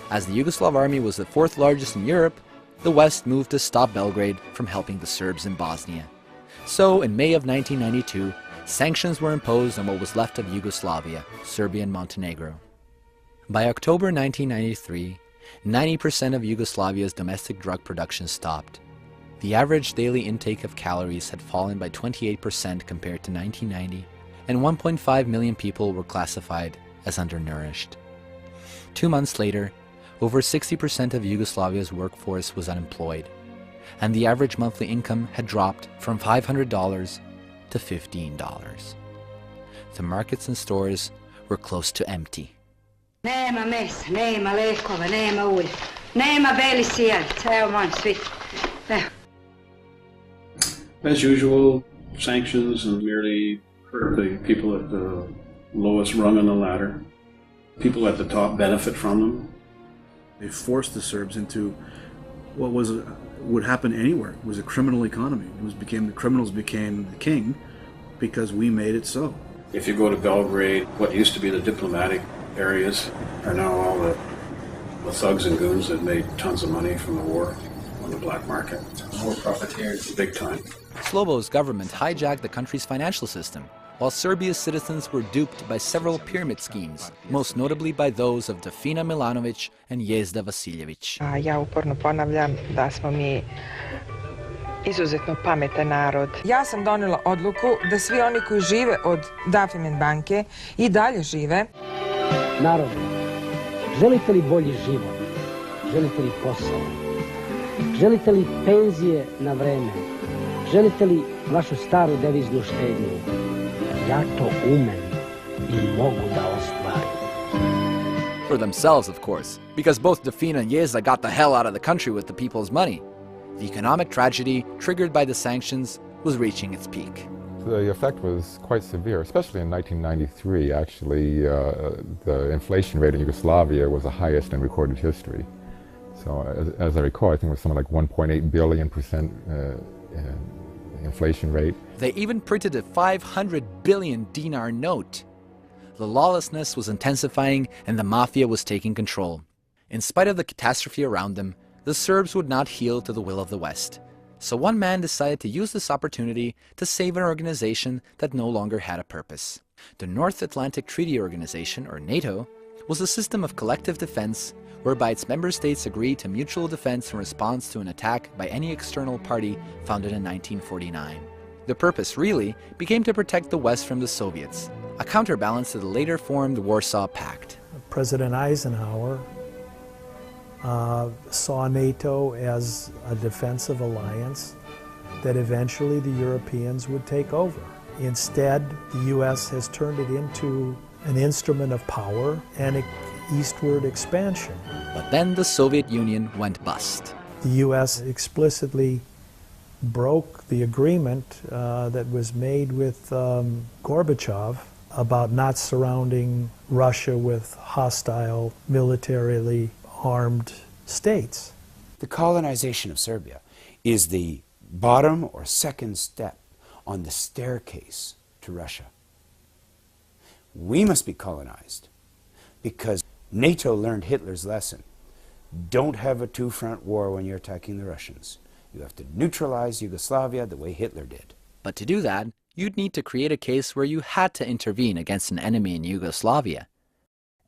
As the Yugoslav army was the fourth largest in Europe, the West moved to stop Belgrade from helping the Serbs in Bosnia. So, in May of 1992, sanctions were imposed on what was left of Yugoslavia, Serbia and Montenegro. By October 1993, 90% of Yugoslavia's domestic drug production stopped. The average daily intake of calories had fallen by 28% compared to 1990, and 1.5 million people were classified as undernourished. 2 months later, over 60% of Yugoslavia's workforce was unemployed, and the average monthly income had dropped from $500 to $15. The markets and stores were close to empty. Nema mesa, nema lekova, nema ulja, nema beli sijalica, evo molim svi. Evo. As usual, sanctions merely hurt the people at the lowest rung on the ladder. People at the top benefit from them. They forced the Serbs into what would happen anywhere. It was a criminal economy. The criminals became the king because we made it so. If you go to Belgrade, what used to be the diplomatic areas are now all the thugs and goons that made tons of money from the war on the black market. More profiteers, big time. Slobo's government hijacked the country's financial system, while Serbia's citizens were duped by several pyramid schemes, most notably by those of Defina Milanović and Jezda Vasiljević. Ja uporno ponavljam da smo mi izuzetno pametan narod. Ja sam donela odluku da svi oni koji žive od Dafimen banke i dalje žive. Narode, želite li bolji život? Želite li posao? Želite li penzije na vreme? Želite li vašu staru deviznu štednju? Ja to umem I mogu da ostvarim. For themselves, of course, because both Defina and Jezda got the hell out of the country with the people's money. The economic tragedy triggered by the sanctions was reaching its peak. The effect was quite severe, especially in 1993. Actually, the inflation rate in Yugoslavia was the highest in recorded history. So as I recall, I think it was something like 1.8 billion% inflation rate. They even printed a 500 billion dinar note. The lawlessness was intensifying and the mafia was taking control. In spite of the catastrophe around them, the Serbs would not yield to the will of the West. So one man decided to use this opportunity to save an organization that no longer had a purpose. The North Atlantic Treaty Organization, or NATO, was a system of collective defense whereby its member states agreed to mutual defense in response to an attack by any external party founded in 1949. The purpose, really, became to protect the West from the Soviets, a counterbalance to the later formed Warsaw Pact. President Eisenhower saw NATO as a defensive alliance that eventually the Europeans would take over. Instead, the U.S. has turned it into an instrument of power and eastward expansion. But then the Soviet Union went bust. The U.S. explicitly broke the agreement that was made with Gorbachev about not surrounding Russia with hostile, militarily armed states. The colonization of Serbia is the bottom or second step on the staircase to Russia. We must be colonized because NATO learned Hitler's lesson. Don't have a two-front war when you're attacking the Russians. You have to neutralize Yugoslavia the way Hitler did. But to do that, you'd need to create a case where you had to intervene against an enemy in Yugoslavia.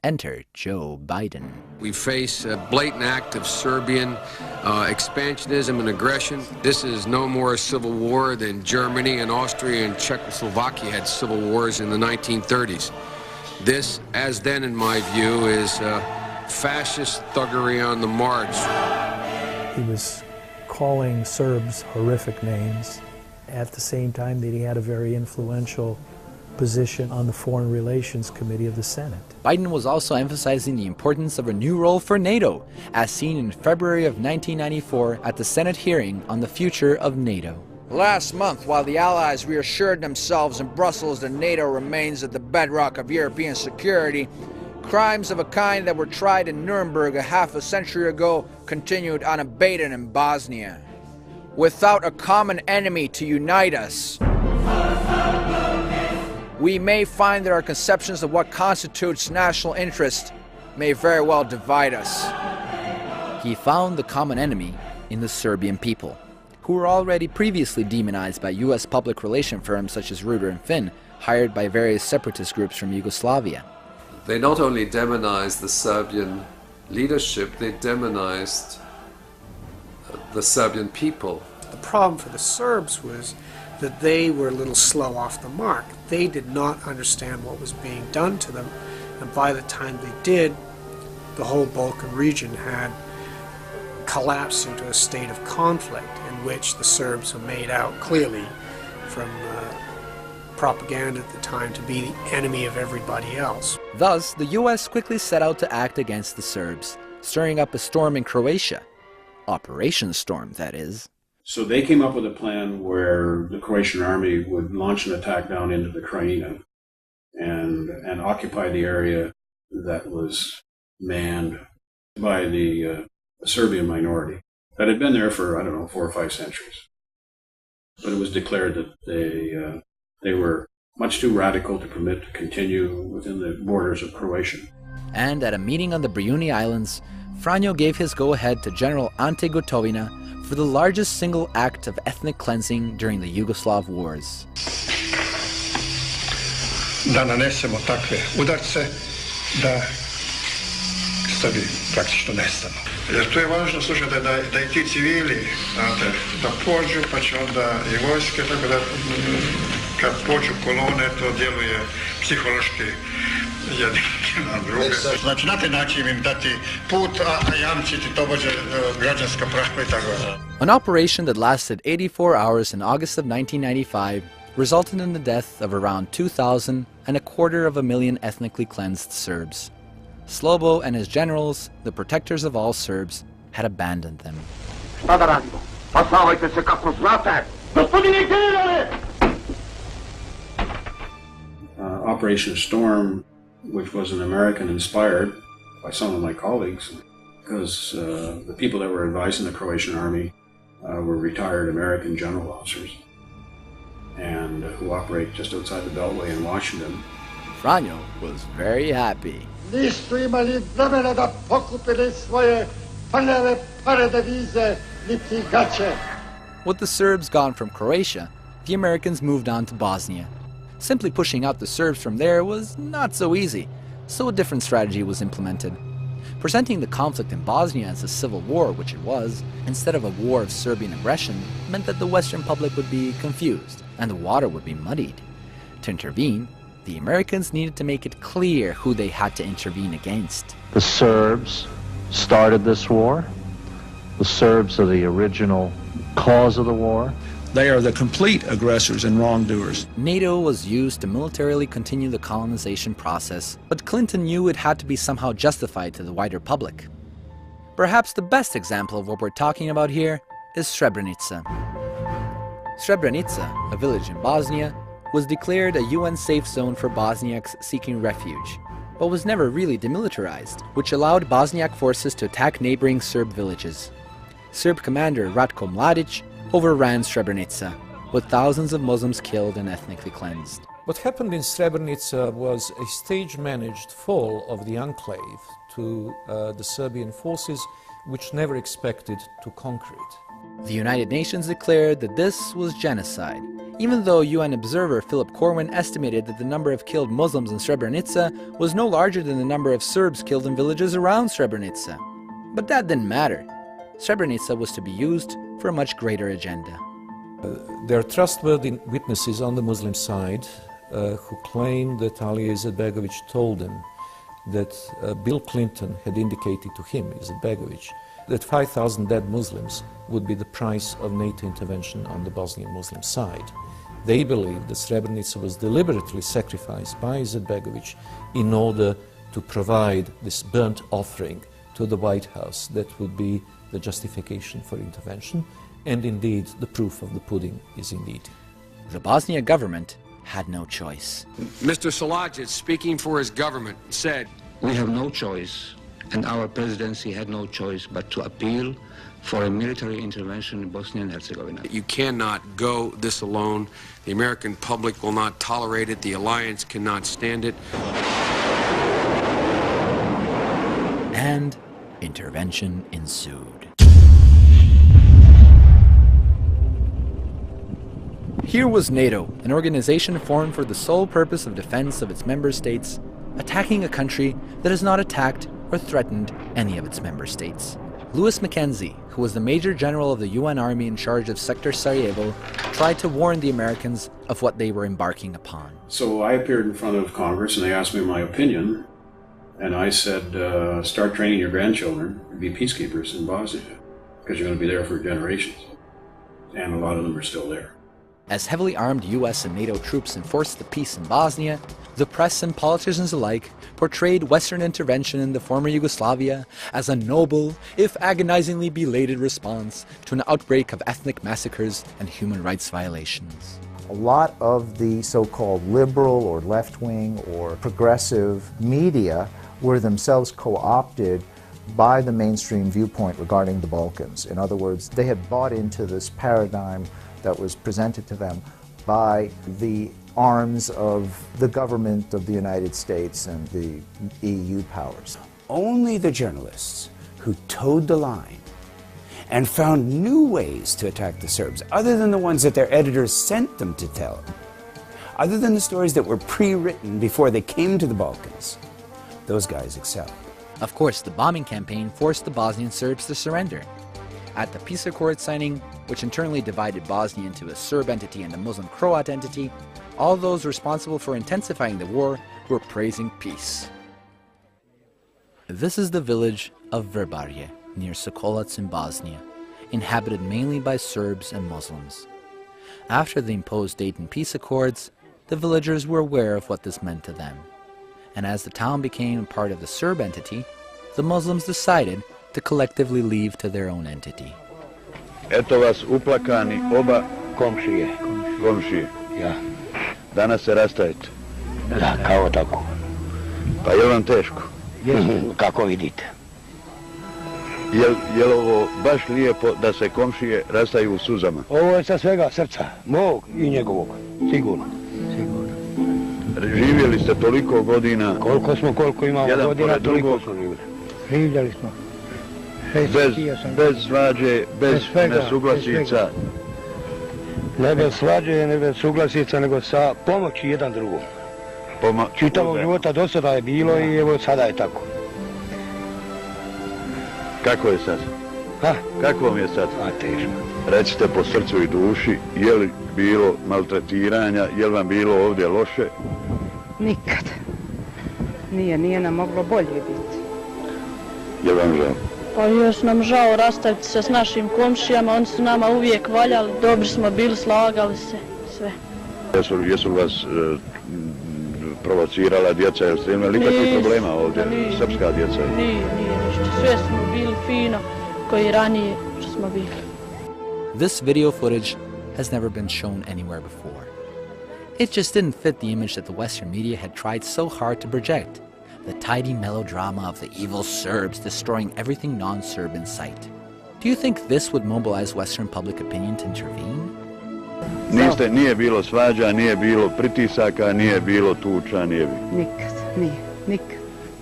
Enter Joe Biden. We face a blatant act of Serbian expansionism and aggression. This is no more a civil war than Germany and Austria and Czechoslovakia had civil wars in the 1930s. This, as then in my view, is fascist thuggery on the march. He was calling Serbs horrific names at the same time that he had a very influential position on the Foreign Relations Committee of the Senate. Biden was also emphasizing the importance of a new role for NATO, as seen in February of 1994 at the Senate hearing on the future of NATO. Last month, while the Allies reassured themselves in Brussels that NATO remains at the bedrock of European security, crimes of a kind that were tried in Nuremberg a half a century ago continued unabated in Bosnia. Without a common enemy to unite us, we may find that our conceptions of what constitutes national interest may very well divide us. He found the common enemy in the Serbian people, who were already previously demonized by U.S. public relation firms such as Reuter and Finn, hired by various separatist groups from Yugoslavia. They not only demonized the Serbian leadership, they demonized the Serbian people. The problem for the Serbs was that they were a little slow off the mark. They did not understand what was being done to them, and by the time they did, the whole Balkan region had collapsed into a state of conflict in which the Serbs were made out clearly from propaganda at the time to be the enemy of everybody else. Thus, the U.S. quickly set out to act against the Serbs, stirring up a storm in Croatia. Operation Storm, that is. So they came up with a plan where the Croatian army would launch an attack down into the Krajina and occupy the area that was manned by the Serbian minority that had been there for, 4 or 5 centuries. But it was declared that they were much too radical to permit to continue within the borders of Croatia. And at a meeting on the Brijuni Islands, Franjo gave his go-ahead to General Ante Gotovina for the largest single act of ethnic cleansing during the Yugoslav wars. Da nanesemo takve udarce da Srbi praktično nestanu. Jer tu je važno slušati da i ti civili, znate, da pođu, pa će onda i vojske, tako da kad pođu kolone, to djeluje psihološki jedni na druge. Znači, na taj način im dati put, a jamčiti tobože građanska prava i tako. An operation that lasted 84 hours in August of 1995 resulted in the death of around 2,000 and 250,000 ethnically cleansed Serbs. Slobo and his generals, the protectors of all Serbs, had abandoned them. Šta da radimo? Spasavajte se kako znate! Gospodine generale! Operation Storm, which was an American-inspired by some of my colleagues, because the people that were advising the Croatian army were retired American general officers, and who operate just outside the Beltway in Washington. Franjo was very happy. Nisu imali vremena da pokupe ni svoje prljave pare devize niti gaće. With the Serbs gone from Croatia, the Americans moved on to Bosnia. Simply pushing out the Serbs from there was not so easy, so a different strategy was implemented. Presenting the conflict in Bosnia as a civil war, which it was, instead of a war of Serbian aggression, meant that the Western public would be confused and the water would be muddied. To intervene, the Americans needed to make it clear who they had to intervene against. The Serbs started this war. The Serbs are the original cause of the war. They are the complete aggressors and wrongdoers. NATO was used to militarily continue the colonization process, but Clinton knew it had to be somehow justified to the wider public. Perhaps the best example of what we're talking about here is Srebrenica. Srebrenica, a village in Bosnia, was declared a UN safe zone for Bosniaks seeking refuge, but was never really demilitarized, which allowed Bosniak forces to attack neighboring Serb villages. Serb commander Ratko Mladic overran Srebrenica, with thousands of Muslims killed and ethnically cleansed. What happened in Srebrenica was a stage-managed fall of the enclave to the Serbian forces, which never expected to conquer it. The United Nations declared that this was genocide, even though UN observer Philip Corwin estimated that the number of killed Muslims in Srebrenica was no larger than the number of Serbs killed in villages around Srebrenica. But that didn't matter. Srebrenica was to be used for a much greater agenda. There are trustworthy witnesses on the Muslim side who claim that Ali Izetbegovic told them that Bill Clinton had indicated to him, Izetbegovic, that 5,000 dead Muslims would be the price of NATO intervention on the Bosnian Muslim side. They believe that Srebrenica was deliberately sacrificed by Izetbegovic in order to provide this burnt offering to the White House that would be the justification for intervention, and indeed the proof of the pudding is indeed. The Bosnia government had no choice. Mr. Salajic, speaking for his government, said, "We have no choice, and our presidency had no choice but to appeal for a military intervention in Bosnia and Herzegovina. You cannot go this alone. The American public will not tolerate it. The alliance cannot stand it." And intervention ensued. Here was NATO, an organization formed for the sole purpose of defense of its member states, attacking a country that has not attacked or threatened any of its member states. Louis Mackenzie, who was the Major General of the UN Army in charge of Sector Sarajevo, tried to warn the Americans of what they were embarking upon. So I appeared in front of Congress and they asked me my opinion, and I said, start training your grandchildren to be peacekeepers in Bosnia, because you're going to be there for generations. And a lot of them are still there. As heavily armed US and NATO troops enforced the peace in Bosnia, the press and politicians alike portrayed Western intervention in the former Yugoslavia as a noble, if agonizingly belated response to an outbreak of ethnic massacres and human rights violations. A lot of the so-called liberal or left-wing or progressive media were themselves co-opted by the mainstream viewpoint regarding the Balkans. In other words, they had bought into this paradigm that was presented to them by the arms of the government of the United States and the EU powers. Only the journalists who towed the line and found new ways to attack the Serbs, other than the ones that their editors sent them to tell, other than the stories that were pre-written before they came to the Balkans, those guys excelled. Of course, the bombing campaign forced the Bosnian Serbs to surrender. At the peace accord signing, which internally divided Bosnia into a Serb entity and a Muslim Croat entity, all those responsible for intensifying the war were praising peace. This is the village of Vrbarje, near Sokolac in Bosnia, inhabited mainly by Serbs and Muslims. After the imposed Dayton peace accords, the villagers were aware of what this meant to them. And as the town became part of the Serb entity, the Muslims decided to collectively leave to their own entity. Eto vas uplakani oba Komšije. komšije. Ja. Danas se rastajete. Da, kao tako. Pa je vam teško? Kako vidite. Je li ovo baš lijepo da se komšije rastaju u suzama? Ovo je sa svega srca, mog i njegovog, sigurno. Živjeli ste toliko godina. Koliko imamo jedan godina, pored toliko drugog. smo živjeli. Živjeli smo. Bez svađe, bez nesuglasica. Ne bez svađe, ne bez suglasica, nego sa pomoći jedan drugom. Čitavog života do sada je bilo i evo sada je tako. Kako je sad? Kako vam je sad? Teško. Recite po srcu i duši, je li bilo maltretiranja, je li vam bilo ovdje loše? Nikad. Nije nam moglo bolje biti. Je li vam žao? Pa još nam žao rastaviti se s našim komšijama, oni su nama uvijek valjali, dobri smo bili, slagali se, sve. Jesu li vas provocirala djeca, jel ste imali nikakvih problema ovdje, srpska djeca? Nije ništa, sve smo bili fino, koji ranije što smo bili. This video footage has never been shown anywhere before. It just didn't fit the image that the Western media had tried so hard to project. The tidy melodrama of the evil Serbs destroying everything non-Serb in sight. Do you think this would mobilize Western public opinion to intervene? Nije bilo svađa, nije bilo pritisaka, nije bilo tuča, nije bilo. Nikad.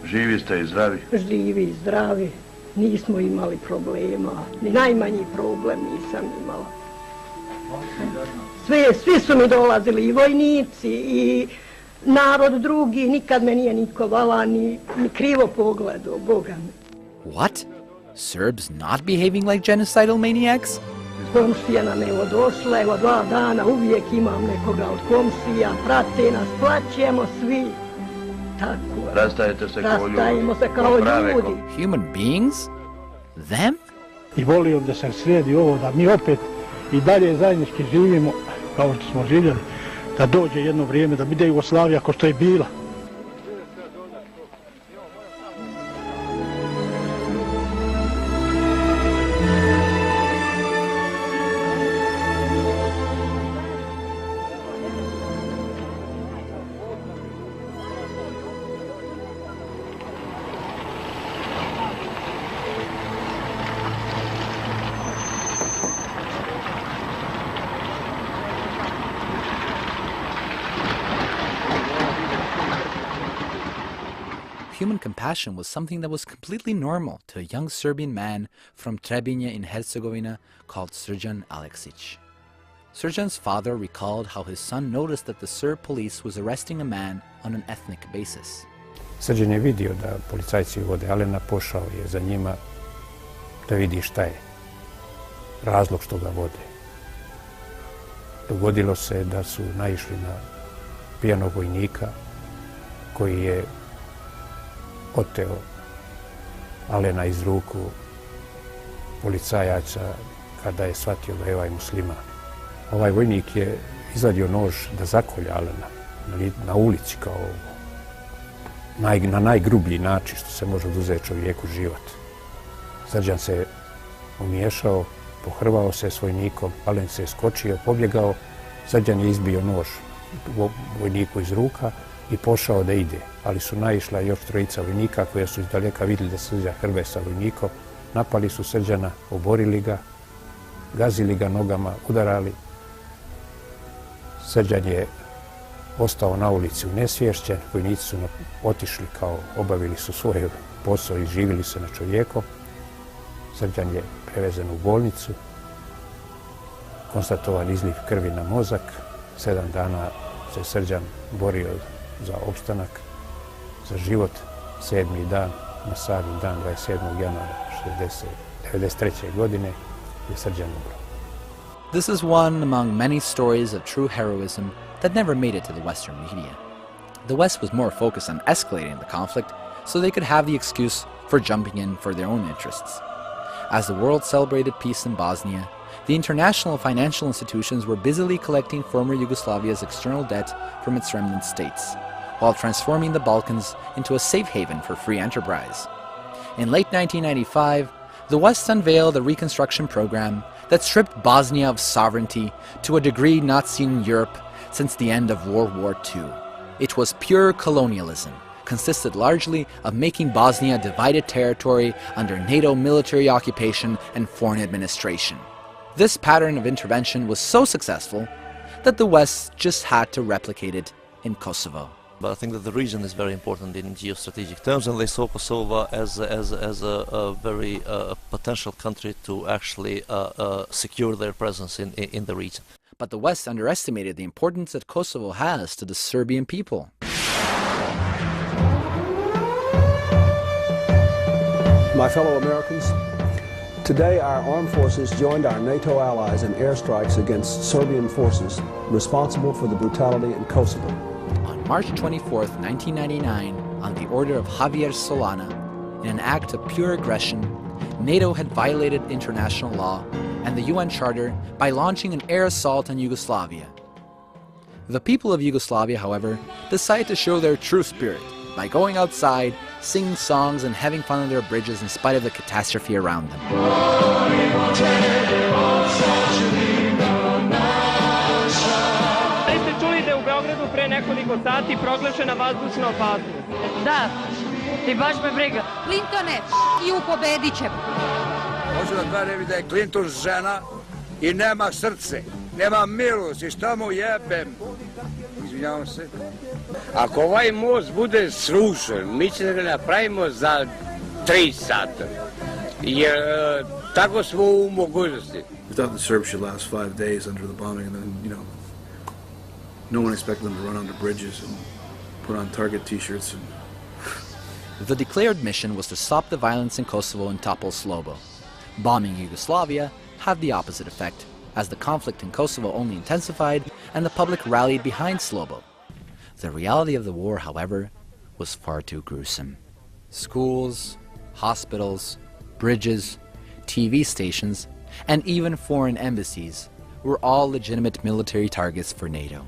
Živi ste i zdravi? Živi i zdravi, nismo imali problema, ni najmanji problem nisam imala. Svi su mi dolazili, i vojnici, i narod drugi, nikad me nije niko vala, ni krivo pogledao, Boga mi. What? Serbs not behaving like genocidal maniacs? Komšija nam evo došla, evo 2 dana, uvijek imam nekoga od komšija, prate nas, plaćemo svi. Tako. Rastajete se kao ljudi. Rastajemo se kao ljudi. Human beings? Them? I volio da se sredi ovo, da mi opet i dalje zajednički živimo kao što smo živjeli, da dođe jedno vrijeme, da bude Jugoslavija kao što je bila. Human compassion was something that was completely normal to a young Serbian man from Trebinje in Herzegovina called Srđan Aleksić. Srđan's father recalled how his son noticed that the Serb police was arresting a man on an ethnic basis. Srđan je vidio da policajci vode Alena, pošao je za njima da vidi šta je razlog što ga vode. Dogodilo se da su naišli na pijanog vojnika koji je oteo Alena iz ruku policajaca kada je shvatio da je ovaj musliman. Ovaj vojnik je izvadio nož da zakolje Alena na ulici kao na najgrublji način što se može oduzeti čovjeku život. Srđan se umiješao, pohrvao se s vojnikom, Alen se je skočio, pobjegao, Srđan je izbio nož vojniku iz ruka i pošao da ide, ali su naišla još 3 vojnika koja su izdaleka vidjeli da Srđan hrve sa vojnikom, napali su Srđana, oborili ga, gazili ga nogama, udarali. Srđan je ostao na ulici unesvješćen, vojnici su otišli kao obavili su svoj posao i živjeli se na čovjekom. Srđan je prevezen u bolnicu, konstatovan izliv krvi na mozak, 7 dana se Srđan borio za opstanak, za život. 7. dan, na sami dan 27. januara 1993. godine je Srđan umro. This is one among many stories of true heroism that never made it to the Western media. The West was more focused on escalating the conflict so they could have the excuse for jumping in for their own interests. As the world celebrated peace in Bosnia, the international financial institutions were busily collecting former Yugoslavia's external debt from its remnant states, while transforming the Balkans into a safe haven for free enterprise. In late 1995, the West unveiled a reconstruction program that stripped Bosnia of sovereignty to a degree not seen in Europe since the end of World War II. It was pure colonialism, consisted largely of making Bosnia a divided territory under NATO military occupation and foreign administration. This pattern of intervention was so successful that the West just had to replicate it in Kosovo. But I think that the region is very important in geostrategic terms, and they saw Kosovo as a very potential country to actually secure their presence in the region. But the West underestimated the importance that Kosovo has to the Serbian people. My fellow Americans, today our armed forces joined our NATO allies in airstrikes against Serbian forces responsible for the brutality in Kosovo. On March 24, 1999, on the order of Javier Solana, in an act of pure aggression, NATO had violated international law and the UN Charter by launching an air assault on Yugoslavia. The people of Yugoslavia, however, decided to show their true spirit by going outside, singing songs and having fun on their bridges in spite of the catastrophe around them. Jeste čuli da je u Beogradu pre nekoliko sati proglašena vazdušna opasnost? Da, i baš me briga. Clintone, i pobedit ćemo. Hoću da kažem da je Clinton žena i nema srce, nema milost i šta mu jebem. Izvinjavam se. Ako ovaj most bude srušen, mi ćemo ga napravimo za 3 sata. Jer tako smo u mogućnosti. We thought the Serbs should last 5 days under the bombing, and then, no one expected them to run onto bridges and put on Target t-shirts. The declared mission was to stop the violence in Kosovo and topple Slobo. Bombing Yugoslavia had the opposite effect, as the conflict in Kosovo only intensified and the public rallied behind Slobo. The reality of the war, however, was far too gruesome. Schools, hospitals, bridges, TV stations, and even foreign embassies were all legitimate military targets for NATO.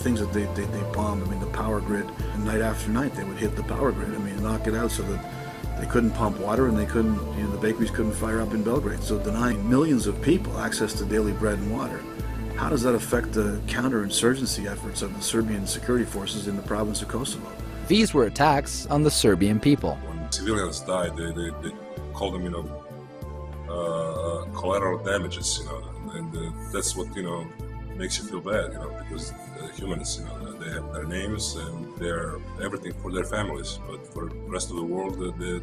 Things that they bombed, the power grid, and night after night they would hit the power grid, knock it out so that they couldn't pump water and they couldn't, the bakeries couldn't fire up in Belgrade. So denying millions of people access to daily bread and water. How does that affect the counterinsurgency efforts of the Serbian security forces in the province of Kosovo? These were attacks on the Serbian people. When civilians died, they called them, collateral damages, and that's what, makes you feel bad, because humans, they have their names and they're everything for their families, but for the rest of the world,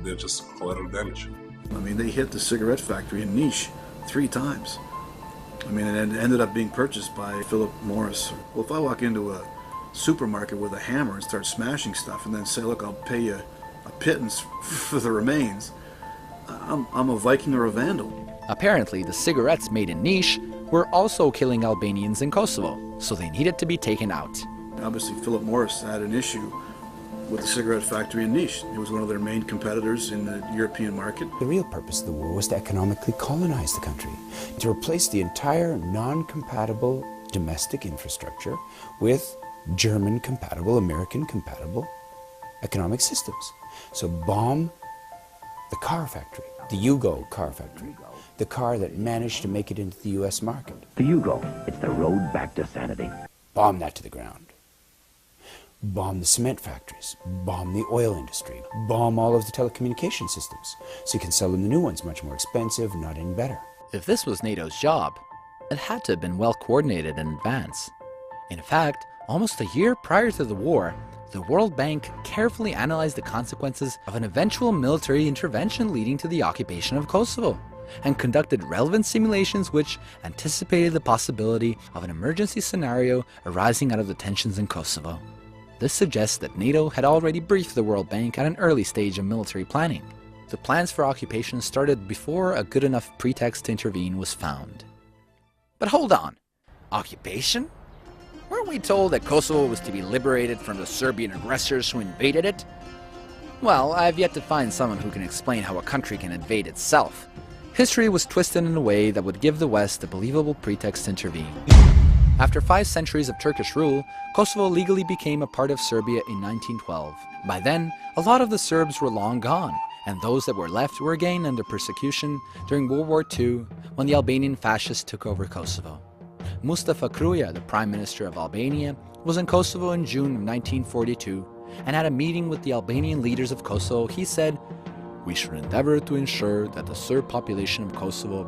they're just collateral damage. They hit the cigarette factory in Niš 3 times. And it ended up being purchased by Philip Morris. Well, if I walk into a supermarket with a hammer and start smashing stuff and then say, look, I'll pay you a pittance for the remains, I'm a Viking or a Vandal. Apparently, the cigarettes made in Niš were also killing Albanians in Kosovo, so they needed to be taken out. Obviously, Philip Morris had an issue with the cigarette factory in Niš. It was one of their main competitors in the European market. The real purpose of the war was to economically colonize the country, to replace the entire non-compatible domestic infrastructure with German-compatible, American-compatible economic systems. So bomb the car factory, the Yugo car factory, the car that managed to make it into the U.S. market. The Yugo, it's the road back to sanity. Bomb that to the ground. Bomb the cement factories, bomb the oil industry, bomb all of the telecommunication systems, so you can sell them the new ones much more expensive, not any better. If this was NATO's job, it had to have been well coordinated in advance. In fact, almost a year prior to the war, the World Bank carefully analyzed the consequences of an eventual military intervention leading to the occupation of Kosovo, and conducted relevant simulations which anticipated the possibility of an emergency scenario arising out of the tensions in Kosovo. This suggests that NATO had already briefed the World Bank at an early stage of military planning. The plans for occupation started before a good enough pretext to intervene was found. But hold on, occupation? Weren't we told that Kosovo was to be liberated from the Serbian aggressors who invaded it? Well, I've yet to find someone who can explain how a country can invade itself. History was twisted in a way that would give the West a believable pretext to intervene. After 5 centuries of Turkish rule, Kosovo legally became a part of Serbia in 1912. By then, a lot of the Serbs were long gone, and those that were left were again under persecution during World War II when the Albanian fascists took over Kosovo. Mustafa Kruja, the Prime Minister of Albania, was in Kosovo in June of 1942 and had a meeting with the Albanian leaders of Kosovo. He said, "We should endeavor to ensure that the Serb population of Kosovo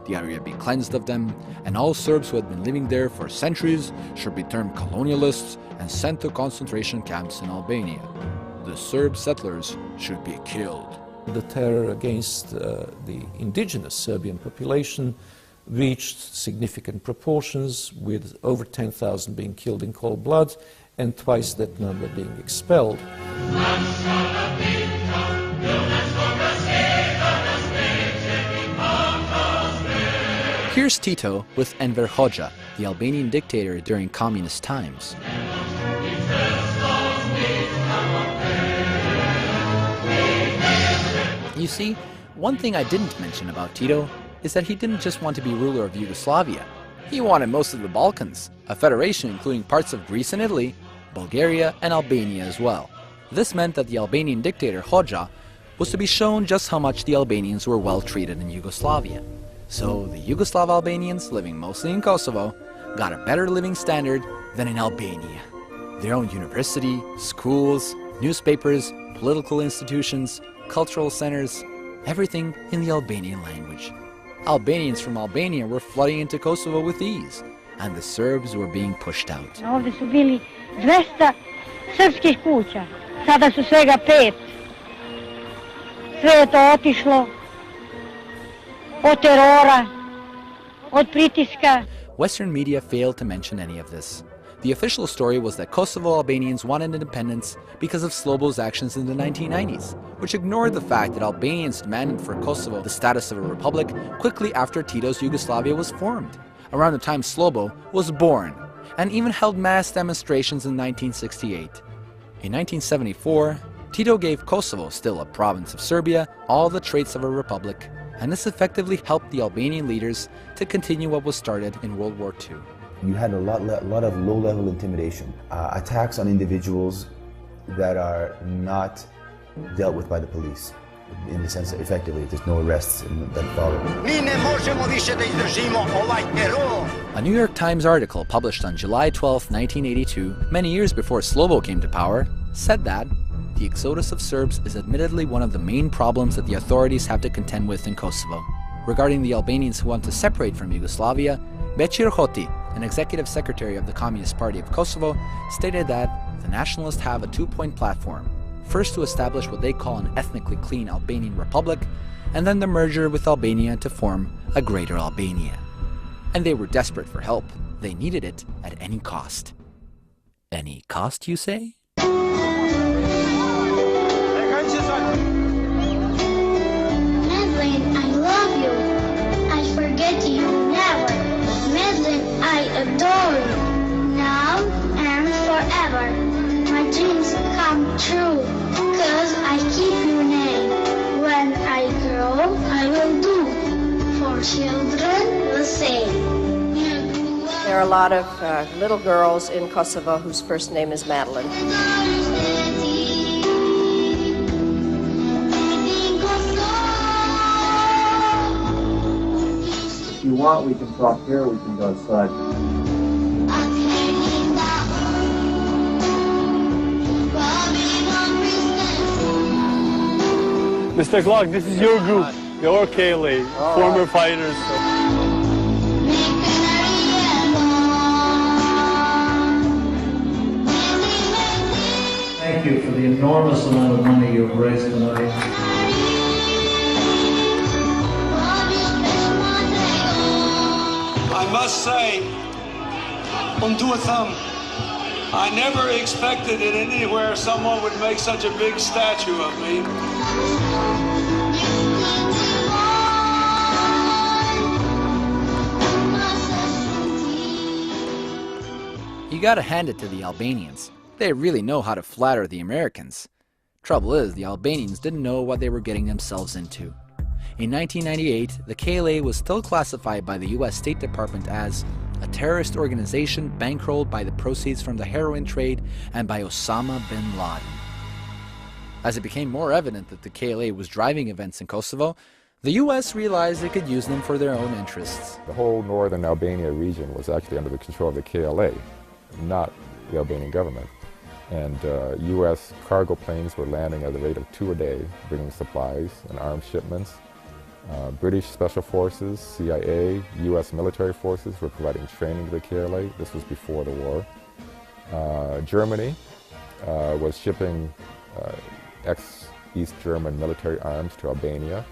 the area be cleansed of them, and all Serbs who had been living there for centuries should be termed colonialists and sent to concentration camps in Albania. The Serb settlers should be killed." The terror against the indigenous Serbian population reached significant proportions, with over 10,000 being killed in cold blood and twice that number being expelled. Here's Tito with Enver Hoxha, the Albanian dictator during communist times. You see, one thing I didn't mention about Tito is that he didn't just want to be ruler of Yugoslavia. He wanted most of the Balkans, a federation including parts of Greece and Italy, Bulgaria and Albania as well. This meant that the Albanian dictator Hoxha was to be shown just how much the Albanians were well treated in Yugoslavia. So the Yugoslav Albanians, living mostly in Kosovo, got a better living standard than in Albania. Their own university, schools, newspapers, political institutions, cultural centers, everything in the Albanian language. Albanians from Albania were flooding into Kosovo with ease, and the Serbs were being pushed out. Ovdje su bili 200 srpskih kuća, sada su svega 5. Sve je to otišlo od terora, od pritiska. Western media failed to mention any of this. The official story was that Kosovo Albanians wanted independence because of Slobo's actions in the 1990s, which ignored the fact that Albanians demanded for Kosovo the status of a republic quickly after Tito's Yugoslavia was formed, around the time Slobo was born, and even held mass demonstrations in 1968. In 1974, Tito gave Kosovo, still a province of Serbia, all the traits of a republic, and this effectively helped the Albanian leaders to continue what was started in World War II. You had a lot of low-level intimidation, attacks on individuals that are not dealt with by the police, in the sense that effectively there's no arrests that follow. A New York Times article published on July 12, 1982, many years before Slobo came to power, said that the exodus of Serbs is admittedly one of the main problems that the authorities have to contend with in Kosovo. Regarding the Albanians who want to separate from Yugoslavia, Beqir Hoti, an executive secretary of the Communist Party of Kosovo, stated that the nationalists have a two-point platform. First, to establish what they call an ethnically clean Albanian republic, and then the merger with Albania to form a greater Albania. And they were desperate for help. They needed it at any cost. Any cost, you say? Madeline, I love you. I forget you never. Madeline, I adore you. Now and forever. My dreams come true, 'cause I keep your name. When I grow, I will do for children the same. There are a lot of little girls in Kosovo whose first name is Madeline. If you want, we can talk here, we can go outside. Mr. Clark, this is your group, your KLA, former fighters. Thank you for the enormous amount of money you've raised tonight. I must say, I never expected that anywhere someone would make such a big statue of me. You gotta hand it to the Albanians. They really know how to flatter the Americans. Trouble is, the Albanians didn't know what they were getting themselves into. In 1998, the KLA was still classified by the US State Department as a terrorist organization bankrolled by the proceeds from the heroin trade and by Osama bin Laden. As it became more evident that the KLA was driving events in Kosovo, the U.S. realized it could use them for their own interests. The whole northern Albania region was actually under the control of the KLA, not the Albanian government. And U.S. cargo planes were landing at the rate of 2 a day, bringing supplies and arms shipments. British Special Forces, CIA, U.S. military forces were providing training to the KLA. This was before the war. Germany was shipping ex-East German military arms to Albania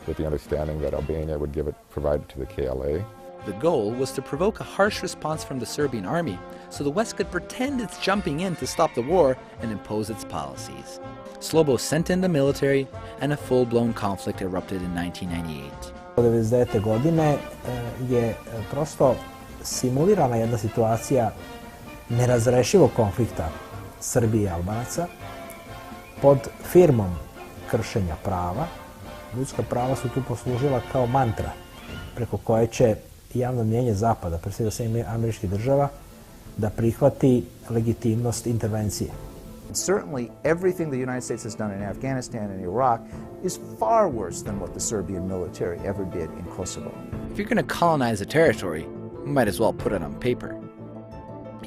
with the understanding that Albania would provide it to the KLA. The goal was to provoke a harsh response from the Serbian army so the West could pretend it's jumping in to stop the war and impose its policies. Slobo sent in the military and a full-blown conflict erupted in 1998. 1999. godine je prosto simulirana jedna situacija nerazrešivog konflikta Srbije i Albanaca pod firmom kršenja prava. Ljudska prava su tu poslužila kao mantra preko koje će javno mnjenje Zapada, pre svega američkih država, da prihvati legitimnost intervencije. Certainly, everything the United States has done in Afghanistan and Iraq is far worse than what the Serbian military ever did in Kosovo. If you're going to colonize a territory, you might as well put it on paper.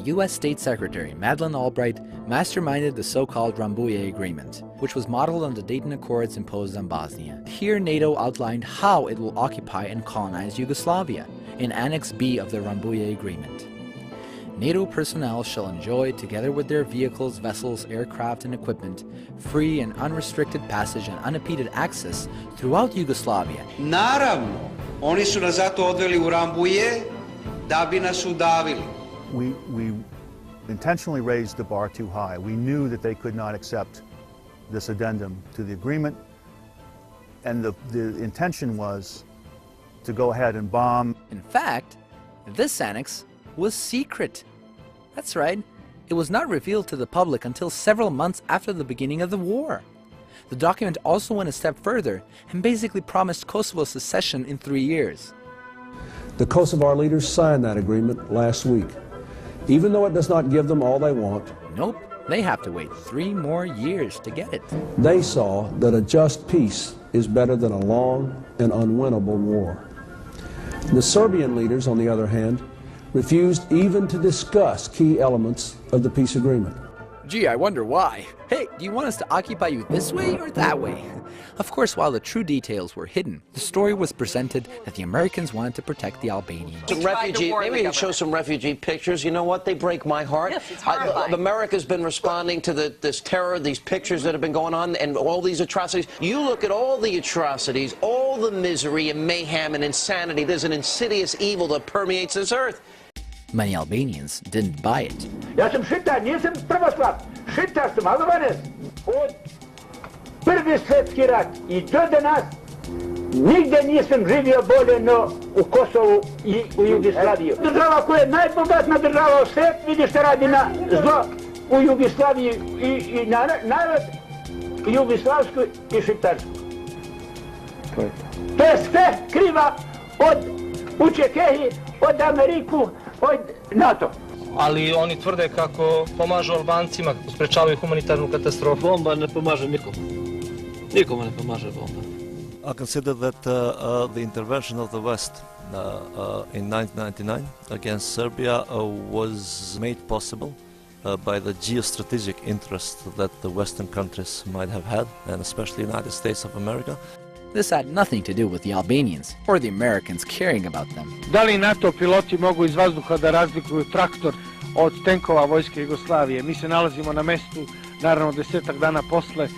U.S. State Secretary Madeleine Albright masterminded the so-called Rambouillet Agreement, which was modeled on the Dayton Accords imposed on Bosnia. Here, NATO outlined how it will occupy and colonize Yugoslavia in Annex B of the Rambouillet Agreement. NATO personnel shall enjoy, together with their vehicles, vessels, aircraft, and equipment, free and unrestricted passage and unimpeded access throughout Yugoslavia. Naravno, oni su nas zato odveli u Rambouillet da bi nas udavili. We intentionally raised the bar too high. We knew that they could not accept this addendum to the agreement, and the intention was to go ahead and bomb. In fact, this annex was secret. That's right. It was not revealed to the public until several months after the beginning of the war. The document also went a step further and basically promised Kosovo's secession in 3 years. The Kosovar leaders signed that agreement last week. Even though it does not give them all they want, nope, they have to wait 3 more years to get it. They saw that a just peace is better than a long and unwinnable war. The Serbian leaders, on the other hand, refused even to discuss key elements of the peace agreement. Gee, I wonder why. Hey, do you want us to occupy you this way or that way? Of course, while the true details were hidden, the story was presented that the Americans wanted to protect the Albanians. Some refugee, maybe we can show some refugee pictures. You know what? They break my heart. Yes, it's horrifying. America's been responding to this terror, these pictures that have been going on, and all these atrocities. You look at all the atrocities, all the misery and mayhem and insanity. There's an insidious evil that permeates this earth. Many Albanians didn't buy it. Ja sam šitar, nisam prvoslav. Šitar sam, Albanac. Od Prvi svjetski rat I do danas nigde nisam živio bolje no u Kosovu I u Jugoslaviji. Država koja je najbogatna država u svijet, vidi što radi na zlo u Jugoslaviji I narod jugoslavsku I šiptarsku. To je sve kriva od Učekehi, od Ameriku, od NATO. Ali oni tvrde kako pomažu Albancima, sprečavaju humanitarnu katastrofu. Bomba ne pomaže nikom. Nikome ne pomaže bomba. I consider that the intervention of the West in 1999 against Serbia was made possible by the geostrategic interest that the Western countries might have had, and especially the United States of America. This had nothing to do with the Albanians or the Americans caring about them. Da li NATO piloti mogu iz vazduha da razlikuju traktor od tenkova vojske Jugoslavije? Mi se nalazimo na mestu, naravno 10 dana posle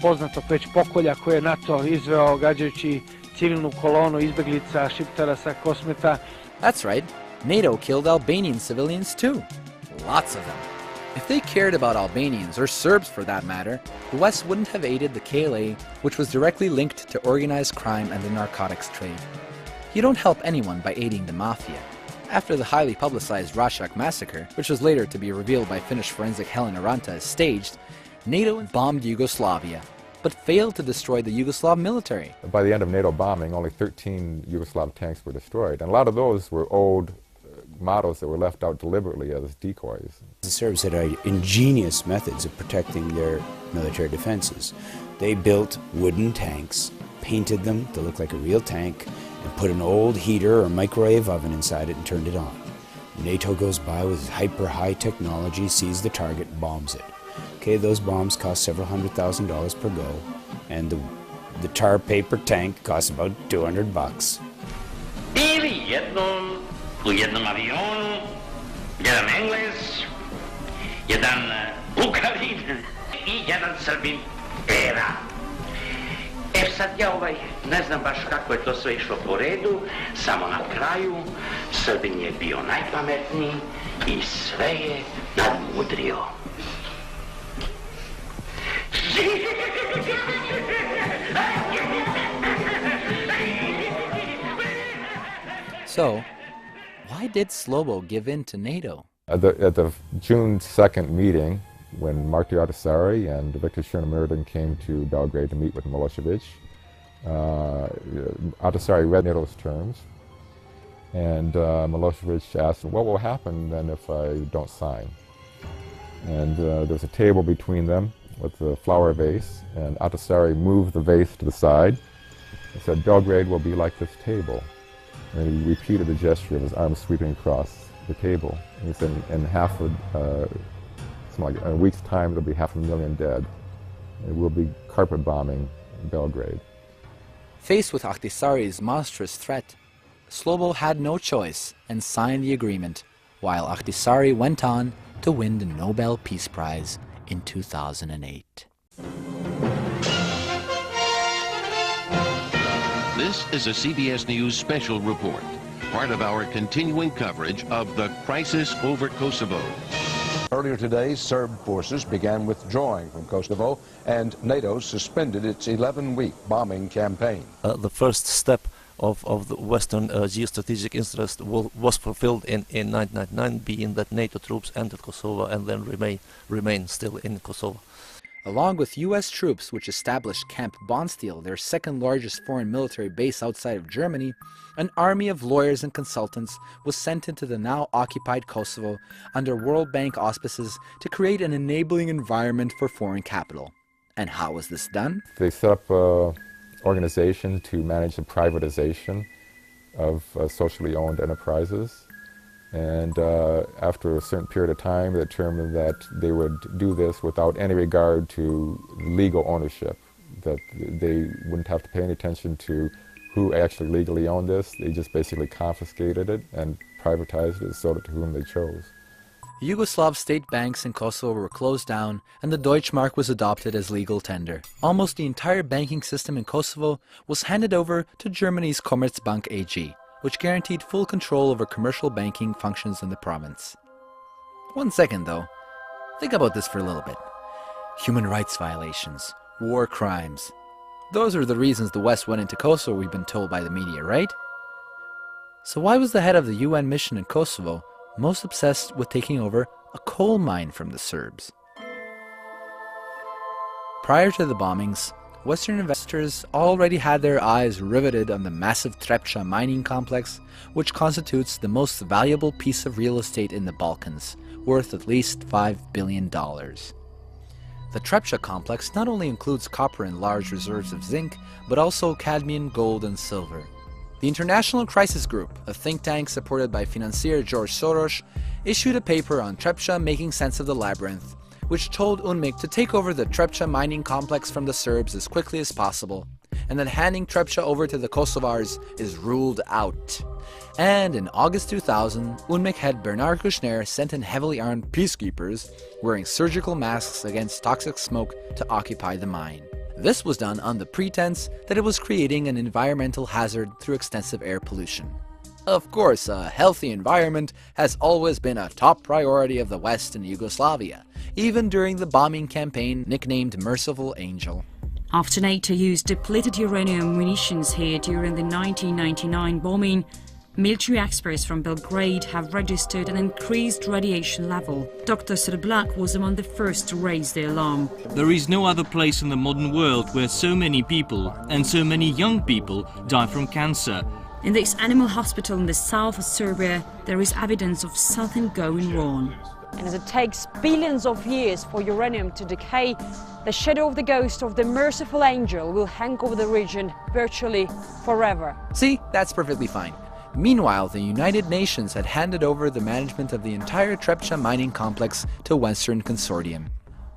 poznatog već pokolja koje je NATO izveo gađajući civilnu kolonu izbeglica Šiptara sa Kosmeta. That's right. NATO killed Albanian civilians too. Lots of them. If they cared about Albanians, or Serbs for that matter, the West wouldn't have aided the KLA, which was directly linked to organized crime and the narcotics trade. You don't help anyone by aiding the mafia. After the highly publicized Rashak massacre, which was later to be revealed by Finnish forensic Helen Aranta as staged, NATO bombed Yugoslavia, but failed to destroy the Yugoslav military. By the end of NATO bombing, only 13 Yugoslav tanks were destroyed, and a lot of those were old models that were left out deliberately as decoys. The Serbs had ingenious methods of protecting their military defenses. They built wooden tanks, painted them to look like a real tank, and put an old heater or microwave oven inside it and turned it on. NATO goes by with hyper-high technology, sees the target, bombs it. Okay, those bombs cost several $100,000 per go, and the tar paper tank costs about $200. Bili u jednom avionu, jedan Englez, jedan Bukarin i jedan Srbin Era. Sad ja ne znam baš kako je to sve išlo po redu, samo na kraju Srbin je bio najpametniji i sve je nadmudrio. So, why did Slobo give in to NATO? At the June 2nd meeting, when Marti Ahtisaari and Viktor Chernomyrdin came to Belgrade to meet with Milosevic, Ahtisaari read NATO's terms, and Milosevic asked, what will happen then if I don't sign? And there's a table between them with the flower vase, and Ahtisaari moved the vase to the side and said, Belgrade will be like this table. And he repeated the gesture of his arm sweeping across the table. And he said, in a week's time, there'll be 500,000 dead. And we'll be carpet bombing Belgrade. Faced with Ahtisaari's monstrous threat, Slobo had no choice and signed the agreement, while Ahtisaari went on to win the Nobel Peace Prize in 2008. This is a CBS News special report, part of our continuing coverage of the crisis over Kosovo. Earlier today, Serb forces began withdrawing from Kosovo, and NATO suspended its 11-week bombing campaign. The first step of the Western geostrategic interest was fulfilled in 1999, being that NATO troops entered Kosovo and then remain still in Kosovo. Along with U.S. troops, which established Camp Bondsteel, their second largest foreign military base outside of Germany, an army of lawyers and consultants was sent into the now occupied Kosovo under World Bank auspices to create an enabling environment for foreign capital. And how was this done? They set up an organization to manage the privatization of socially owned enterprises. And after a certain period of time, they determined that they would do this without any regard to legal ownership, that they wouldn't have to pay any attention to who actually legally owned this. They just basically confiscated it and privatized it, sold it to whom they chose. Yugoslav state banks in Kosovo were closed down, and the Deutschmark was adopted as legal tender. Almost the entire banking system in Kosovo was handed over to Germany's Commerzbank AG, which guaranteed full control over commercial banking functions in the province. 1 second though, think about this for a little bit. Human rights violations, war crimes. Those are the reasons the West went into Kosovo, we've been told by the media, right? So why was the head of the UN mission in Kosovo most obsessed with taking over a coal mine from the Serbs? Prior to the bombings, Western investors already had their eyes riveted on the massive Trepča mining complex, which constitutes the most valuable piece of real estate in the Balkans, worth at least $5 billion. The Trepča complex not only includes copper and large reserves of zinc, but also cadmium, gold, and silver. The International Crisis Group, a think tank supported by financier George Soros, issued a paper on Trepča making sense of the labyrinth, which told UNMIK to take over the Trepča mining complex from the Serbs as quickly as possible, and that handing Trepča over to the Kosovars is ruled out. And in August 2000, UNMIK head Bernard Kouchner sent in heavily armed peacekeepers wearing surgical masks against toxic smoke to occupy the mine. This was done on the pretense that it was creating an environmental hazard through extensive air pollution. Of course, a healthy environment has always been a top priority of the West and Yugoslavia, even during the bombing campaign nicknamed Merciful Angel. After NATO used depleted uranium munitions here during the 1999 bombing, military experts from Belgrade have registered an increased radiation level. Dr. Srblak was among the first to raise the alarm. There is no other place in the modern world where so many people, and so many young people, die from cancer. In this animal hospital in the south of Serbia, there is evidence of something going wrong. And as it takes billions of years for uranium to decay, the shadow of the ghost of the merciful angel will hang over the region virtually forever. See, that's perfectly fine. Meanwhile, the United Nations had handed over the management of the entire Trepča mining complex to Western Consortium.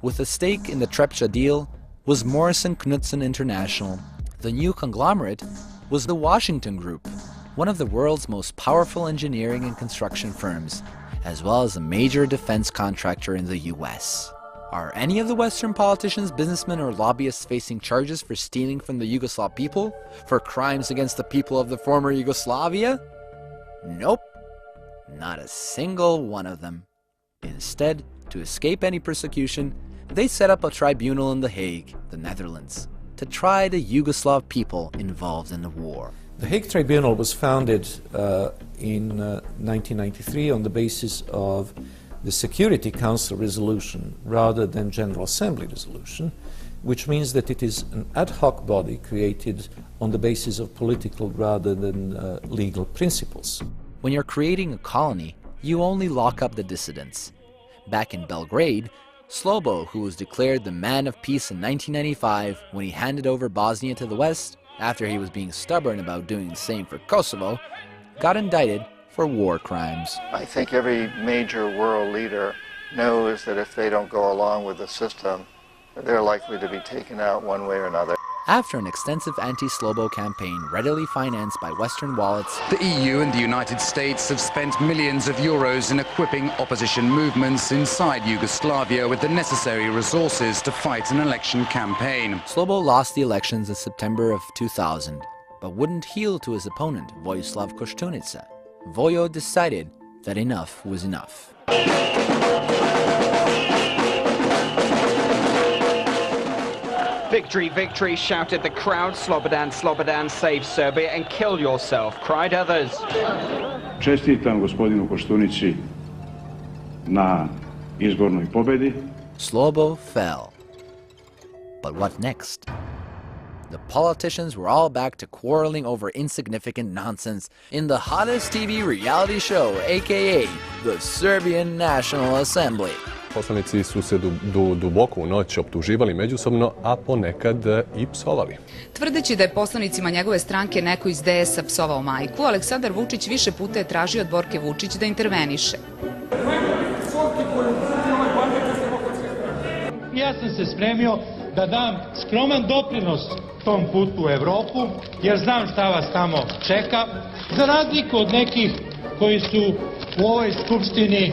With a stake in the Trepča deal was Morrison Knudsen International. The new conglomerate was the Washington Group, one of the world's most powerful engineering and construction firms, as well as a major defense contractor in the US. Are any of the Western politicians, businessmen, or lobbyists facing charges for stealing from the Yugoslav people? For crimes against the people of the former Yugoslavia? Nope. Not a single one of them. Instead, to escape any persecution, they set up a tribunal in The Hague, the Netherlands, to try the Yugoslav people involved in the war. The Hague Tribunal was founded in 1993 on the basis of the Security Council resolution rather than General Assembly resolution, which means that it is an ad hoc body created on the basis of political rather than legal principles. When you're creating a colony, you only lock up the dissidents. Back in Belgrade, Slobo, who was declared the man of peace in 1995 when he handed over Bosnia to the West, after he was being stubborn about doing the same for Kosovo, got indicted for war crimes. I think every major world leader knows that if they don't go along with the system, they're likely to be taken out one way or another. After an extensive anti-Slobo campaign readily financed by Western wallets, the EU and the United States have spent millions of euros in equipping opposition movements inside Yugoslavia with the necessary resources to fight an election campaign. Slobo lost the elections in September of 2000, but wouldn't heel to his opponent, Vojislav Koštunica. Vojo decided that enough was enough. Victory, victory, shouted the crowd. Slobodan, Slobodan, save Serbia and kill yourself, cried others. Čestitam gospodinu Koštunici na izbornoj pobedi. Slobo fell. But what next? The politicians were all back to quarreling over insignificant nonsense in the hottest TV reality show, aka the Serbian National Assembly. Poslanici su se duboko u noć optuživali međusobno, a ponekad i psovali. Tvrdeći da je poslanicima njegove stranke neko iz DS-a psovao majku, Aleksandar Vučić više puta je tražio od Borke Vučić da interveniše. Ja sam se spremio da dam skroman doprinos tom putu u Evropu, jer znam šta vas tamo čeka, za razliku od nekih koji su u ovoj skupštini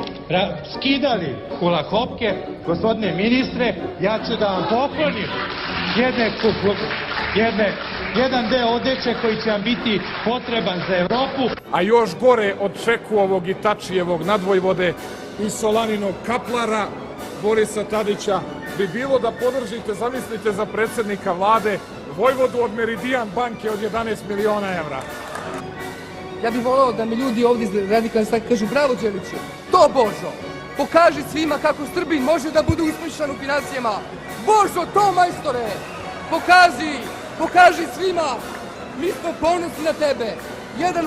skidali kulahopke. Gospodine ministre, ja ću da vam poklonim jedan deo odeće koji će vam biti potreban za Evropu. A još gore od Čekuovog i Tačijevog nadvojvode i Solaninog kaplara Borisa Tadića bi bilo da podržite, zamislite, za predsjednika vlade vojvodu od Meridian banke od 11 miliona evra. Ja bih voleo da mi ljudi ovdje iz radikalne stranke kažu: bravo Đeliću, to Božo, pokaži svima kako Srbin može da bude uspješan u financijama. Božo, to majstore, pokaži svima, mi smo ponosni na tebe. Jedan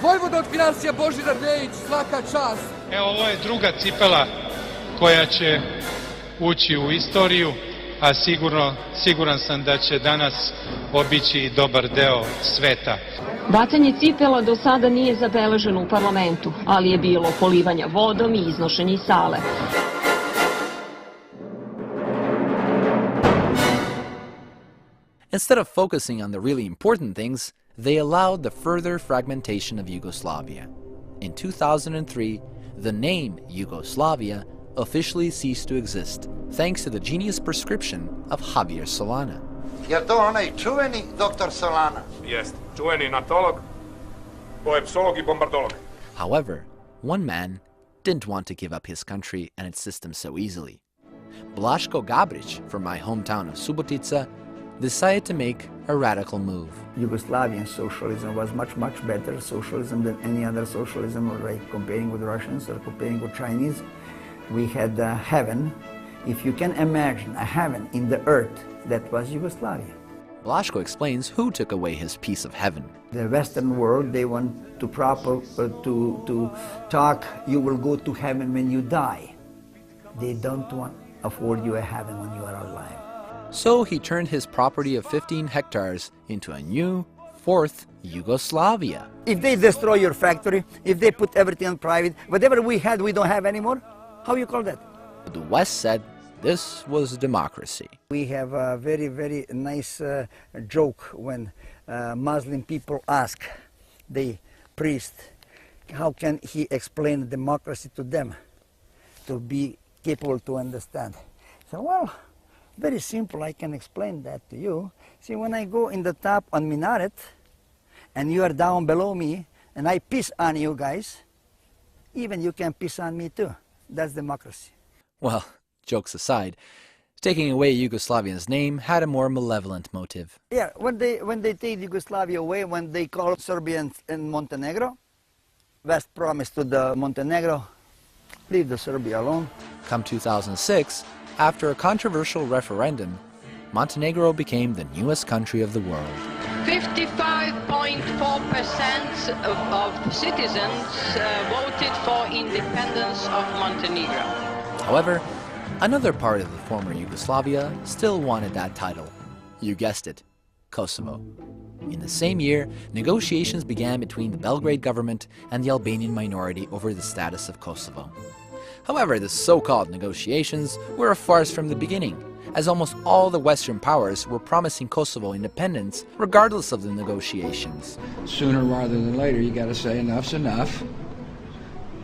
vojvoda od financija, Božidar Dejić, svaka čast. Evo, ovo je druga cipela koja će ući u istoriju, a siguran sam da će danas obići i dobar deo sveta. Bacanje cipela do sada nije zabeleženo u parlamentu, ali je bilo polivanja vodom i iznošenje iz sale. Instead of focusing on the really important things, they allowed the further fragmentation of Yugoslavia. In 2003, the name Yugoslavia officially ceased to exist, thanks to the genius prescription of Javier Solana. Je to onaj čuveni doktor Solana? Jest, čuveni natolog, poepsolog I bombardolog. However, one man didn't want to give up his country and its system so easily. Blaško Gabrić, from my hometown of Subotica, decided to make a radical move. Yugoslavian socialism was much better socialism than any other socialism, like comparing with Russians or comparing with Chinese. We had heaven. If you can imagine a heaven in the earth, that was Yugoslavia. Blaško explains who took away his piece of heaven. The Western world, they want to to talk, you will go to heaven when you die. They don't want afford you a heaven when you are alive. So he turned his property of 15 hectares into a new, fourth Yugoslavia. If they destroy your factory, if they put everything on private, whatever we had, we don't have anymore, how you call that? The West said this was democracy. We have a very, very nice joke when Muslim people ask the priest, how can he explain democracy to them, to be capable to understand? So, well, very simple, I can explain that to you. See, when I go in the top on minaret, and you are down below me, and I piss on you guys, even you can piss on me too. That's democracy. Well, jokes aside, taking away Yugoslavia's name had a more malevolent motive. Yeah, when they take Yugoslavia away, when they call Serbia and Montenegro, West promised to the Montenegro, leave the Serbia alone. Come 2006, after a controversial referendum, Montenegro became the newest country of the world. 55.4% of citizens voted for independence of Montenegro. However, another part of the former Yugoslavia still wanted that title. You guessed it, Kosovo. In the same year, negotiations began between the Belgrade government and the Albanian minority over the status of Kosovo. However, the so-called negotiations were a farce from the beginning, as almost all the Western powers were promising Kosovo independence regardless of the negotiations. Sooner rather than later, you got to say enough's enough.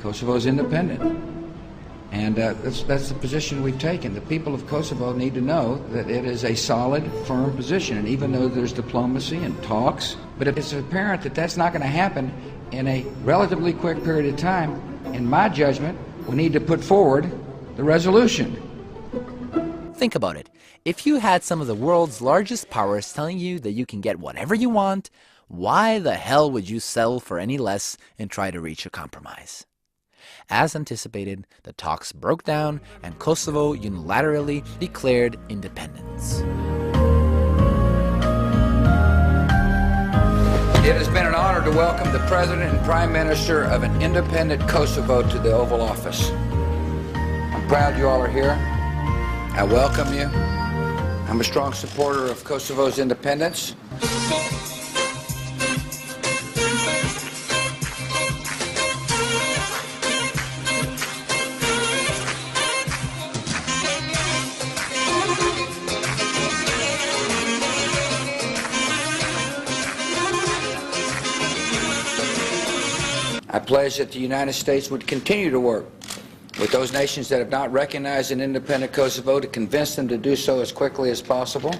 Kosovo's independent. And that's the position we've taken. The people of Kosovo need to know that it is a solid, firm position. And even though there's diplomacy and talks, but it's apparent that that's not going to happen in a relatively quick period of time. In my judgment, we need to put forward the resolution. Think about it. If you had some of the world's largest powers telling you that you can get whatever you want, why the hell would you settle for any less and try to reach a compromise? As anticipated, the talks broke down and Kosovo unilaterally declared independence. It has been an honor to welcome the President and Prime Minister of an independent Kosovo to the Oval Office. I'm proud you all are here. I welcome you. I'm a strong supporter of Kosovo's independence. I pledge that the United States would continue to work with those nations that have not recognized an independent Kosovo to convince them to do so as quickly as possible.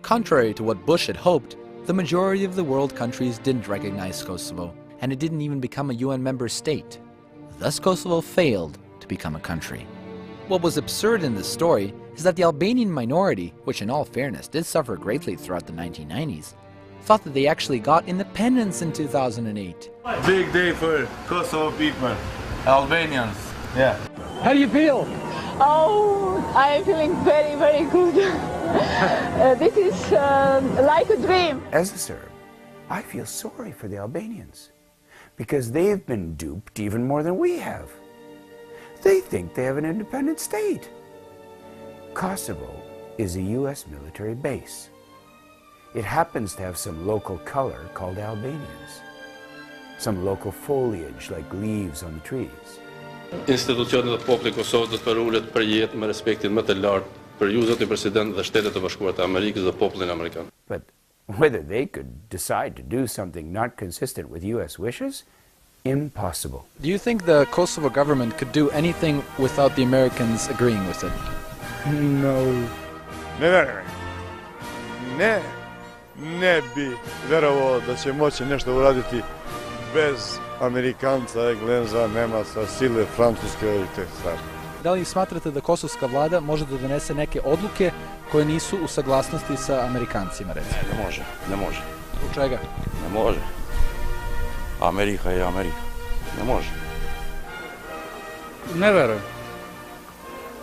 Contrary to what Bush had hoped, the majority of the world countries didn't recognize Kosovo, and it didn't even become a UN member state. Thus Kosovo failed to become a country. What was absurd in this story is that the Albanian minority, which in all fairness did suffer greatly throughout the 1990s, thought that they actually got independence in 2008. Big day for Kosovo people, Albanians. Yeah. How do you feel? Oh, I am feeling very, very good. This is like a dream. As a Serb, I feel sorry for the Albanians because they've been duped even more than we have. They think they have an independent state. Kosovo is a U.S. military base. It happens to have some local color called Albanians, some local foliage like leaves on the trees. Institucionet e popullit Kosovës do të përullet për jetë me respektin më të lartë për ju zoti president dhe Shtetet e Bashkuara të Amerikës dhe popullin amerikan. But whether they could decide to do something not consistent with U.S. wishes, impossible. Do you think the Kosovo government could do anything without the Americans agreeing with it? No. Ne bi verovao da će moći nešto uraditi bez Amerikanca, Engleza, Nemaca, sile, Francuske i te stvari. Da li smatrate da kosovska vlada može da donese neke odluke koje nisu u saglasnosti sa Amerikancima, recimo? Ne može, ne može. U čega? Ne može. Amerika je Amerika. Ne može. Ne verujem.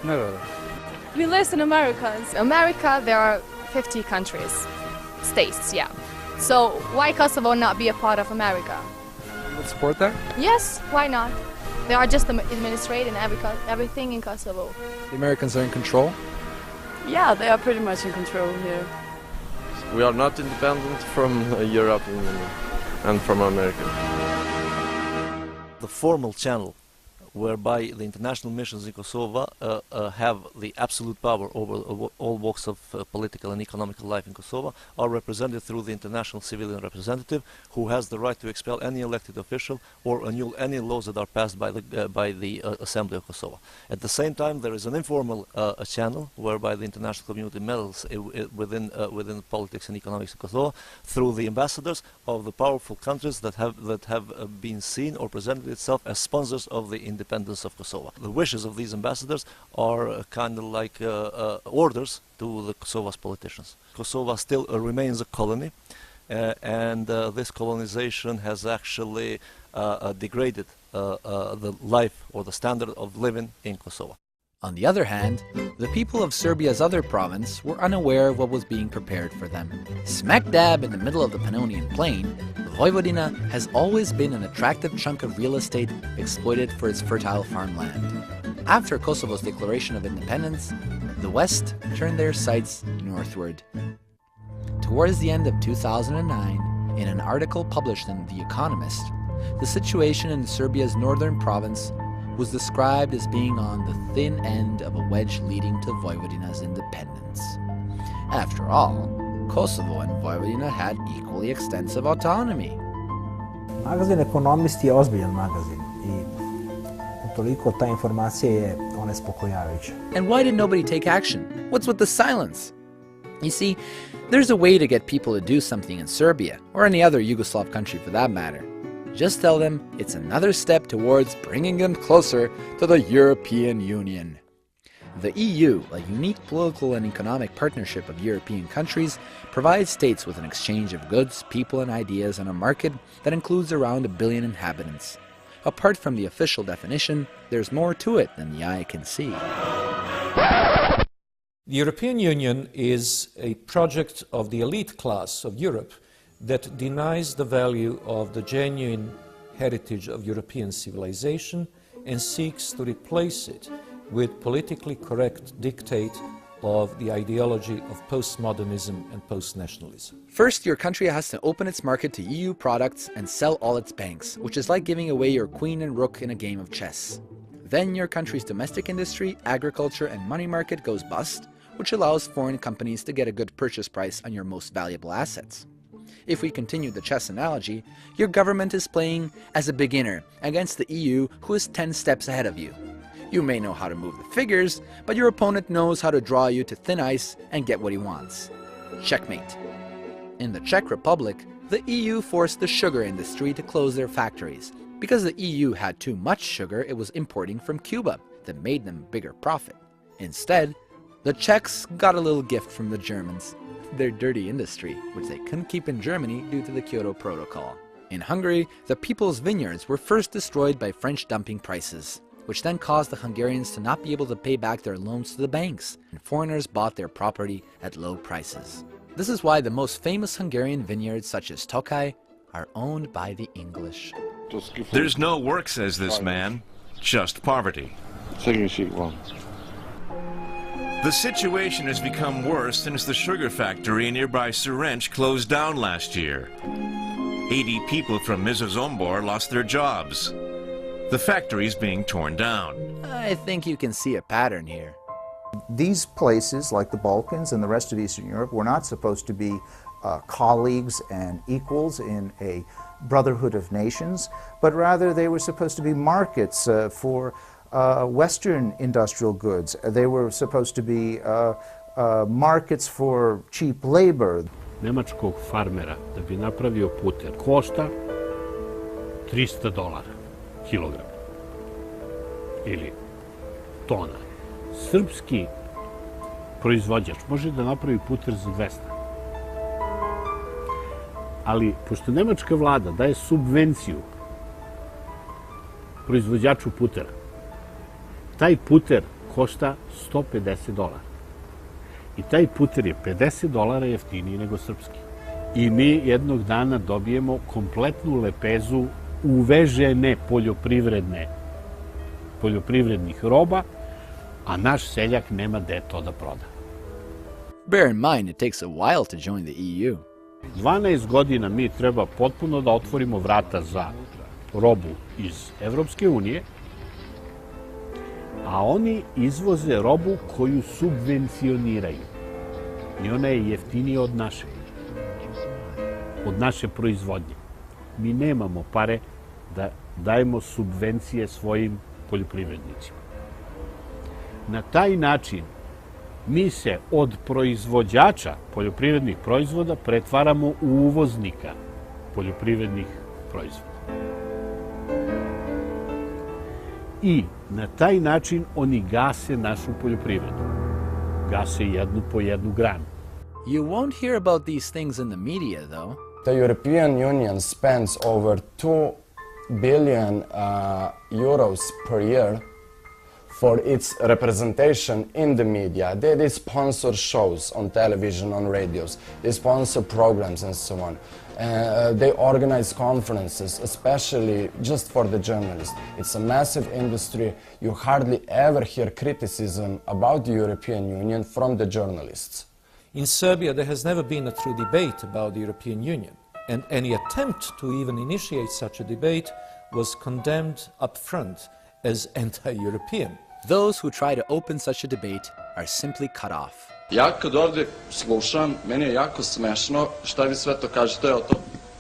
Ne verujem. We listen Americans. America, there are 50 countries. states, yeah. So why Kosovo not be a part of America? You would support that? Yes, why not? They are just administrating everything in Kosovo. The Americans are in control? Yeah, they are pretty much in control here. We are not independent from Europe and from America. The formal channel whereby the international missions in Kosovo have the absolute power over all walks of political and economical life in Kosovo are represented through the international civilian representative, who has the right to expel any elected official or annul any laws that are passed by the Assembly of Kosovo. At the same time, there is an informal channel whereby the international community meddles within politics and economics in Kosovo through the ambassadors of the powerful countries that have been seen or presented itself as sponsors of the independence of Kosovo. The wishes of these ambassadors are kind of like orders to the Kosovo's politicians. Kosovo still remains a colony, and this colonization has actually degraded the life or the standard of living in Kosovo. On the other hand, the people of Serbia's other province were unaware of what was being prepared for them. Smack dab in the middle of the Pannonian Plain, Vojvodina has always been an attractive chunk of real estate exploited for its fertile farmland. After Kosovo's declaration of independence, the West turned their sights northward. Towards the end of 2009, in an article published in The Economist, the situation in Serbia's northern province was described as being on the thin end of a wedge leading to Vojvodina's independence. After all, Kosovo and Vojvodina had equally extensive autonomy. Magazin Ekonomist je ozbiljan magazin I utoliko ta informacija je onespokojavajuća. And why did nobody take action? What's with the silence? You see, there's a way to get people to do something in Serbia, or any other Yugoslav country for that matter. Just tell them it's another step towards bringing them closer to the European Union. The EU, a unique political and economic partnership of European countries, provides states with an exchange of goods, people and ideas on a market that includes around 1 billion inhabitants. Apart from the official definition, there's more to it than the eye can see. The European Union is a project of the elite class of Europe that denies the value of the genuine heritage of European civilization and seeks to replace it with politically correct dictate of the ideology of postmodernism and postnationalism. First, your country has to open its market to EU products and sell all its banks, which is like giving away your queen and rook in a game of chess. Then your country's domestic industry, agriculture and money market goes bust, which allows foreign companies to get a good purchase price on your most valuable assets. If we continue the chess analogy, your government is playing as a beginner against the EU, who is 10 steps ahead of you. You may know how to move the figures, but your opponent knows how to draw you to thin ice and get what he wants. Checkmate. In the Czech Republic, the EU forced the sugar industry to close their factories. Because the EU had too much sugar it was importing from Cuba that made them bigger profit. Instead, the Czechs got a little gift from the Germans, their dirty industry, which they couldn't keep in Germany due to the Kyoto Protocol. In Hungary, the people's vineyards were first destroyed by French dumping prices, which then caused the Hungarians to not be able to pay back their loans to the banks, and foreigners bought their property at low prices. This is why the most famous Hungarian vineyards, such as Tokaj, are owned by the English. There's no work, says this man, just poverty. The situation has become worse since the sugar factory nearby Serench closed down last year. 80 people from Mizozombor lost their jobs. The factory is being torn down. I think you can see a pattern here. These places, like the Balkans and the rest of Eastern Europe, were not supposed to be colleagues and equals in a brotherhood of nations, but rather they were supposed to be markets for Western industrial goods. They were supposed to be markets for cheap labor. Nemačkog farmera da bi napravio puter košta $300 kilogram ili tona. Srpski proizvođač može da napravi puter za 200. Ali, pošto nemačka vlada daje subvenciju proizvođaču putera, taj puter košta $150. I taj puter je $50 jeftiniji nego srpski. i mi jednog dana dobijemo kompletnu lepezu uvežene poljoprivrednih roba, a naš seljak nema gde to da proda. Bear in mind, it takes a while to join the EU. 12 godina mi treba potpuno da otvorimo vrata za robu iz Evropske unije, a oni izvoze robu koju subvencioniraju. I ona je jeftinija od naše proizvodnje. Mi nemamo pare da dajemo subvencije svojim poljoprivrednicima. Na taj način mi se od proizvođača poljoprivrednih proizvoda pretvaramo u uvoznika poljoprivrednih proizvoda. I na taj način oni gase našu poljoprivredu. Gase jednu po jednu granu. You won't hear about these things in the media, though. The European Union spends over 2 billion euros per year for its representation in the media. They sponsor shows on television, on radios. They sponsor programs and so on. They organize conferences, especially just for the journalists. It's a massive industry. You hardly ever hear criticism about the European Union from the journalists. In Serbia, there has never been a true debate about the European Union, and any attempt to even initiate such a debate was condemned up front as anti-European. Those who try to open such a debate are simply cut off. Ja kad ovdje slušam, meni je jako smešno šta vi sve to kažete o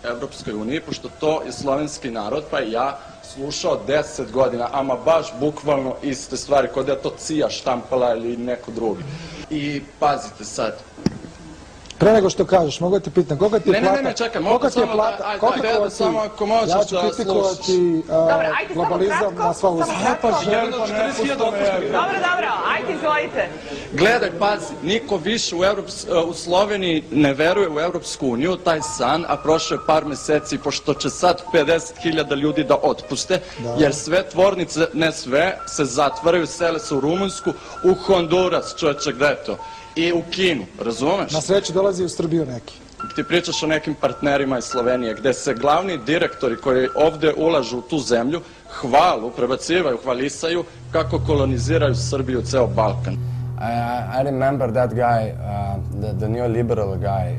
Evropskoj uniji, pošto to je slovenski narod, pa i ja slušao 10 godina, ama baš bukvalno iste stvari, kod je to Cija štampala ili neko drugi. I pazite sad. Pre nego što kažeš, mogu ti pitam, koga ti je plata? Ne, čekaj, mogu samo ako možeš da slušaš. Ja ću kritikovati globalizam na sva usta. Dobro, ajde izvolite. Gledaj, pazi, niko više u Sloveniji ne veruje u Evropsku uniju, taj san, a prošlo je par meseci, pošto će sad 50.000 ljudi da otpuste, jer sve tvornice, ne sve, se zatvaraju, sele se u Rumunsku, u Honduras, čovječe, gde je to? I u Kinu, razumeš? Na sreću dolazi u Srbiju neki. Ti pričaš o nekim partnerima iz Slovenije, gde se glavni direktori koji ovde ulažu u tu zemlju prebacivaju, hvalisaju kako koloniziraju Srbiju, ceo Balkan. I remember that guy, the neoliberal guy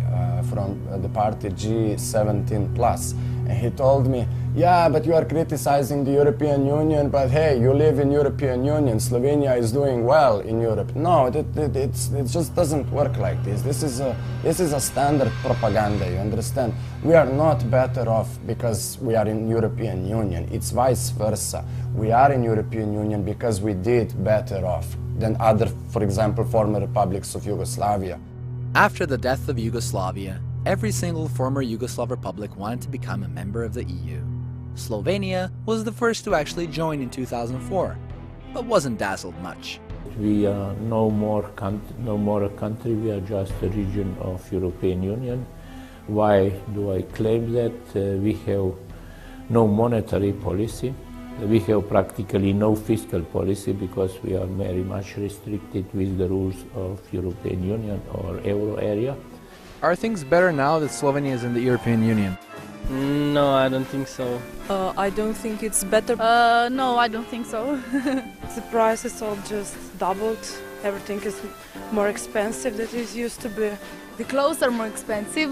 from the party G17+, and he told me, yeah, but you are criticizing the European Union, but hey, you live in European Union, Slovenia is doing well in Europe. No, it just doesn't work like this. This is a standard propaganda, you understand? We are not better off because we are in European Union. It's vice versa. We are in European Union because we did better off than other, for example, former republics of Yugoslavia. After the death of Yugoslavia, every single former Yugoslav republic wanted to become a member of the EU. Slovenia was the first to actually join in 2004, but wasn't dazzled much. We are no more a country, we are just a region of European Union. Why do I claim that? We have no monetary policy. We have practically no fiscal policy because we are very much restricted with the rules of European Union or Euro area. Are things better now that Slovenia is in the European Union? No, I don't think so. I don't think it's better. No, I don't think so. The prices all just doubled. Everything is more expensive than it used to be. The clothes are more expensive.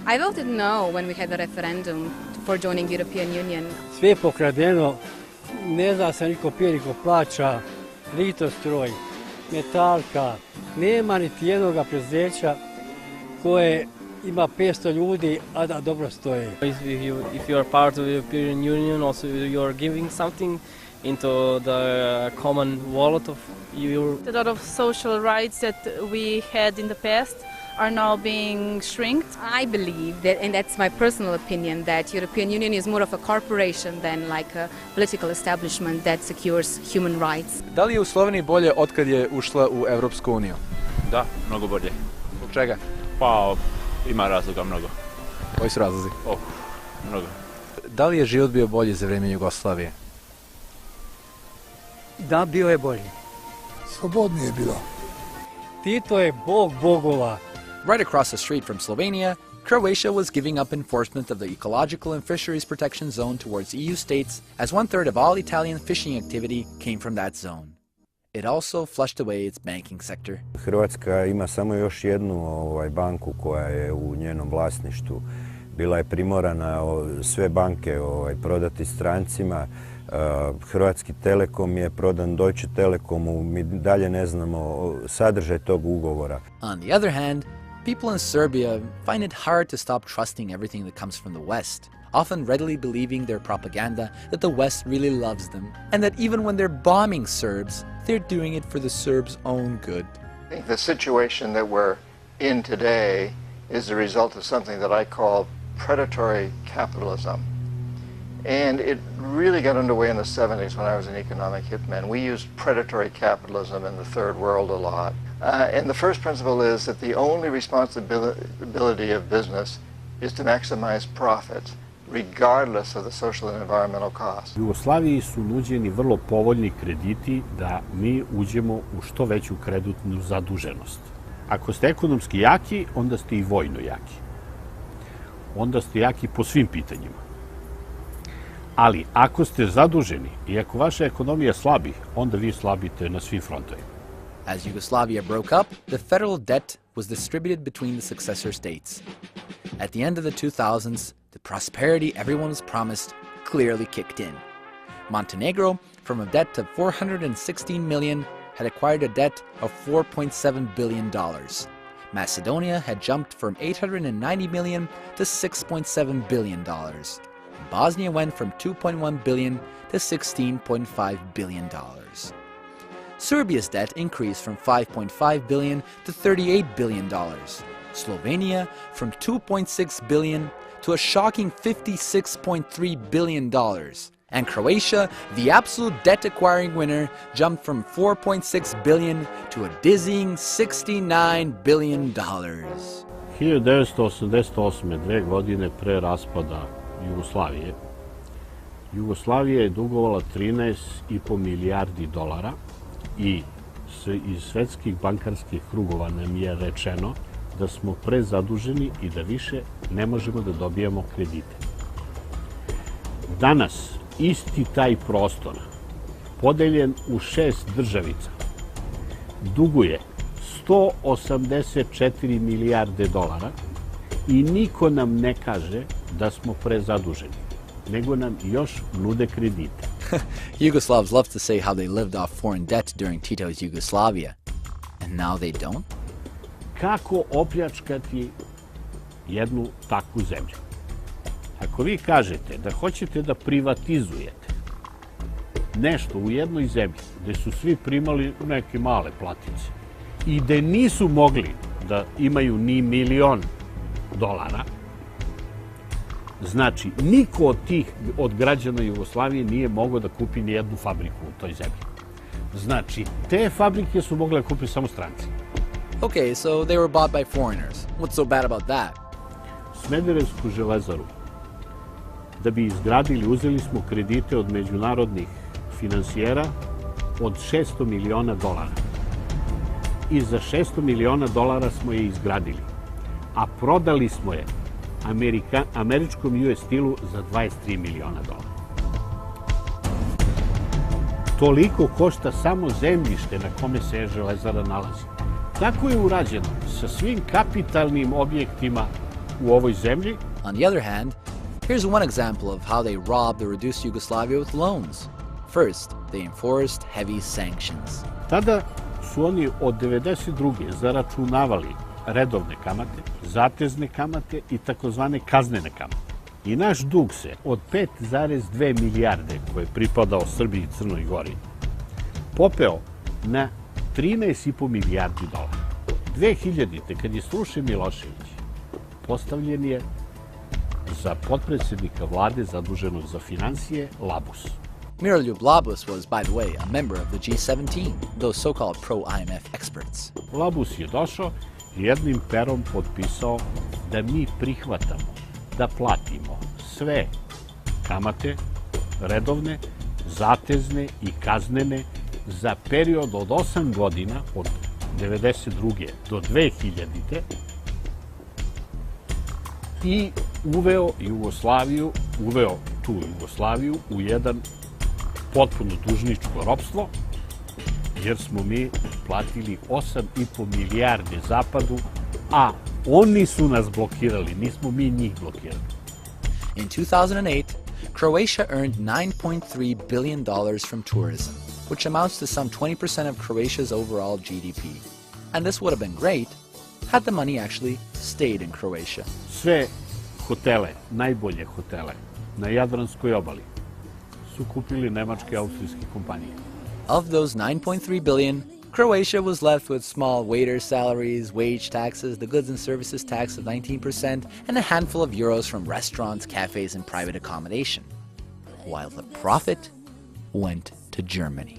I voted no when we had the referendum for joining the European Union. Sve je pokradeno, ne zna se niko pije, niko plaća, litostroj, metalka, nema niti jednoga preduzeća koje ima 500 ljudi, a da dobro stoje. If you are part of the European Union, also you are giving something into the common wallet of Europe. A lot of social rights that we had in the past are now being shrinked. I believe that, and that's my personal opinion, that European Union is more of a corporation than like a political establishment that secures human rights. Da li je u Sloveniji bolje otkad je ušla u Evropsku uniju? Da, mnogo bolje. Zbog čega? Pa, ima razloga mnogo. Koji su razlozi? Mnogo. Da li je život bio bolji za vrijeme Jugoslavije? Da, bio je bolji. Slobodnije je bilo. Tito je bog bogova. Right across the street from Slovenia, Croatia was giving up enforcement of the ecological and fisheries protection zone towards EU states, as 1/3 of all Italian fishing activity came from that zone. It also flushed away its banking sector. Hrvatska ima samo još jednu banku koja je u njenom vlasništvu. Bila je primorana sve banke prodati strancima. Hrvatski Telekom je prodan Deutsche Telekomu. Mi dalje ne znamo sadržaj tog ugovora. On the other hand, people in Serbia find it hard to stop trusting everything that comes from the West, often readily believing their propaganda that the West really loves them, and that even when they're bombing Serbs, they're doing it for the Serbs' own good. I think the situation that we're in today is the result of something that I call predatory capitalism. And it really got underway in the 70s when I was an economic hitman. We used predatory capitalism in the third world a lot. And the first principle is that the only responsibility of business is to maximize profits, regardless of the social and environmental costs. U Jugoslaviji su nuđeni vrlo povoljni krediti da mi uđemo u što veću kreditnu zaduženost. Ako ste ekonomski jaki, onda ste i vojno jaki. Onda ste jaki po svim pitanjima. Ali ako ste zaduženi i ako vaša ekonomija slabi, onda vi slabite na svim frontovima. As Yugoslavia broke up, the federal debt was distributed between the successor states. At the end of the 2000s, the prosperity everyone was promised clearly kicked in. Montenegro, from a debt of $416 million, had acquired a debt of $4.7 billion. Macedonia had jumped from $890 million to $6.7 billion. Bosnia went from $2.1 billion to $16.5 billion. Serbia's debt increased from $5.5 billion to $38 billion. Slovenia from $2.6 billion to a shocking $56.3 billion. And Croatia, the absolute debt-acquiring winner, jumped from $4.6 billion to a dizzying $69 billion. 1988. 2 godine pre raspada Jugoslavije, Jugoslavija je dugovala 13,5 milijardi dolara i iz svetskih bankarskih krugova nam je rečeno da smo prezaduženi i da više ne možemo da dobijamo kredite. Danas isti taj prostor, podeljen u 6 državica, duguje 184 milijarde dolara i niko nam ne kaže da smo prezaduženi, nego nam još nude kredite. Yugoslavs love to say how they lived off foreign debt during Tito's Yugoslavia, and now they don't? Kako opljačkati jednu takvu zemlju? Ako vi kažete da hoćete da privatizujete nešto u jednoj zemlji gde su svi primali neke male platice i gde nisu mogli da imaju ni $1.000.000, znači niko od građana Jugoslavije nije mogao da kupi ni jednu fabriku u toj zemlji. Znači, te fabrike su mogle da kupi samo stranci. Okay, so they were bought by foreigners. What's so bad about that? Smederevsku železaru da bi izgradili, uzeli smo kredite od međunarodnih finansijera od $600 miliona. I za $600 miliona smo je izgradili, a prodali smo je američkom US Steelu za $23 miliona. Toliko košta samo zemljište na kome se železara nalazi. Tako je urađeno sa svim kapitalnim objektima u ovoj zemlji. On the other hand, here's one example of how they robbed or reduced Yugoslavia with loans. First, they enforced heavy sanctions. Tada su oni od 1992. zaračunavali redovne kamate, zatezne kamate i takozvane kaznene kamate. I naš dug se od 5,2 milijarde koje je pripadao Srbiji i Crnoj Gori popeo na 13,5 milijardi dolara. 2000. kad je Sluše Milošević postavljen je za potpredsjednika vlade zaduženog za finansije Labus. Miroljub Labus was, by the way, a member of the G17, those so-called pro-IMF experts. Labus je došao i jednim perom potpisao da mi prihvatamo da platimo sve kamate, redovne, zatezne i kaznene za period od 8 godina, od 1992. do 2000. i uveo tu Jugoslaviju u jedan potpuno dužničko ropstvo, jer smo mi platili 8,5 milijardi Zapadu, a oni su nas blokirali, nismo mi njih blokirali. In 2008, Croatia earned $9.3 billion from tourism, which amounts to some 20% of Croatia's overall GDP. And this would have been great had the money actually stayed in Croatia. Sve hotele, najbolje hotele na Jadranskoj obali su kupili nemačke i austrijske kompanije. Of those 9.3 billion, Croatia was left with small waiter salaries, wage taxes, the goods and services tax of 19%, and a handful of euros from restaurants, cafes, and private accommodation. While the profit went to Germany.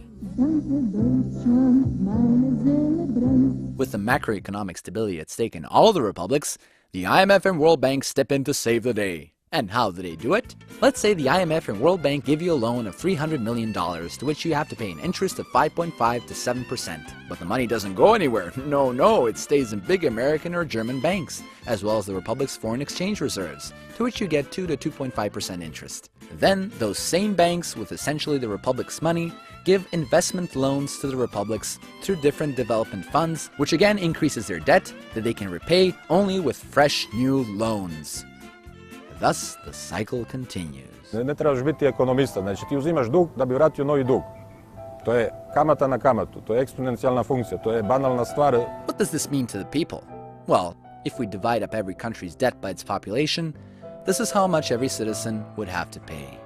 With the macroeconomic stability at stake in all the republics, the IMF and World Bank step in to save the day. And how do they do it? Let's say the IMF and World Bank give you a loan of $300 million, to which you have to pay an interest of 5.5 to 7%. But the money doesn't go anywhere. No, it stays in big American or German banks, as well as the Republic's foreign exchange reserves, to which you get 2 to 2.5% interest. Then, those same banks, with essentially the Republic's money, give investment loans to the republics through different development funds, which again increases their debt that they can repay only with fresh new loans. Thus, the cycle continues. Ne trebaš biti ekonomista, znači ti uzimaš dug da bi vratio novi dug. To je kamata na kamatu, to je eksponencijalna funkcija, to je banalna stvar. What does this mean to the people? Well, if we divide up every country's debt by its population, this is how much every citizen would have to pay.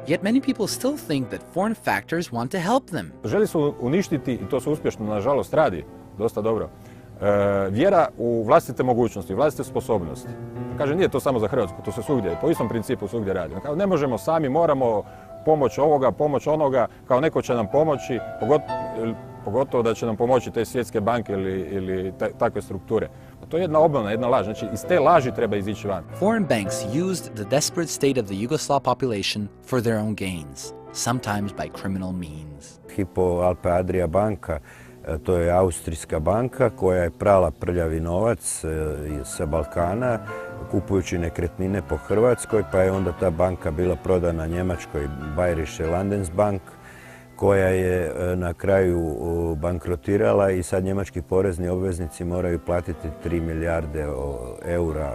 Yet many people still think that foreign factors want to help them. Želi se uništiti, i to se uspješno nažalost radi, dosta dobro, vjera u vlastite mogućnosti, vlastite sposobnosti. Kaže, nije to samo za Hrvatsku, to se svugdje, po istom principu svugdje radi. Kao, ne možemo sami, moramo pomoć ovoga, pomoć onoga, kao neko će nam pomoći, pogotovo da će nam pomoći te svjetske banke ili takve strukture. To je jedna obmana, jedna laž. Znači, iz te laži treba izići van. Foreign banks used the desperate state of the Yugoslav population for their own gains, sometimes by criminal means. Hypo Alpe Adria banka, to je austrijska banka koja je prala prljavi novac sa Balkana, kupujući nekretnine po Hrvatskoj, pa je onda ta banka bila prodana Njemačkoj Bayerische Landesbank, koja je na kraju bankrotirala i sad njemački porezni obveznici moraju platiti 3 milijarde eura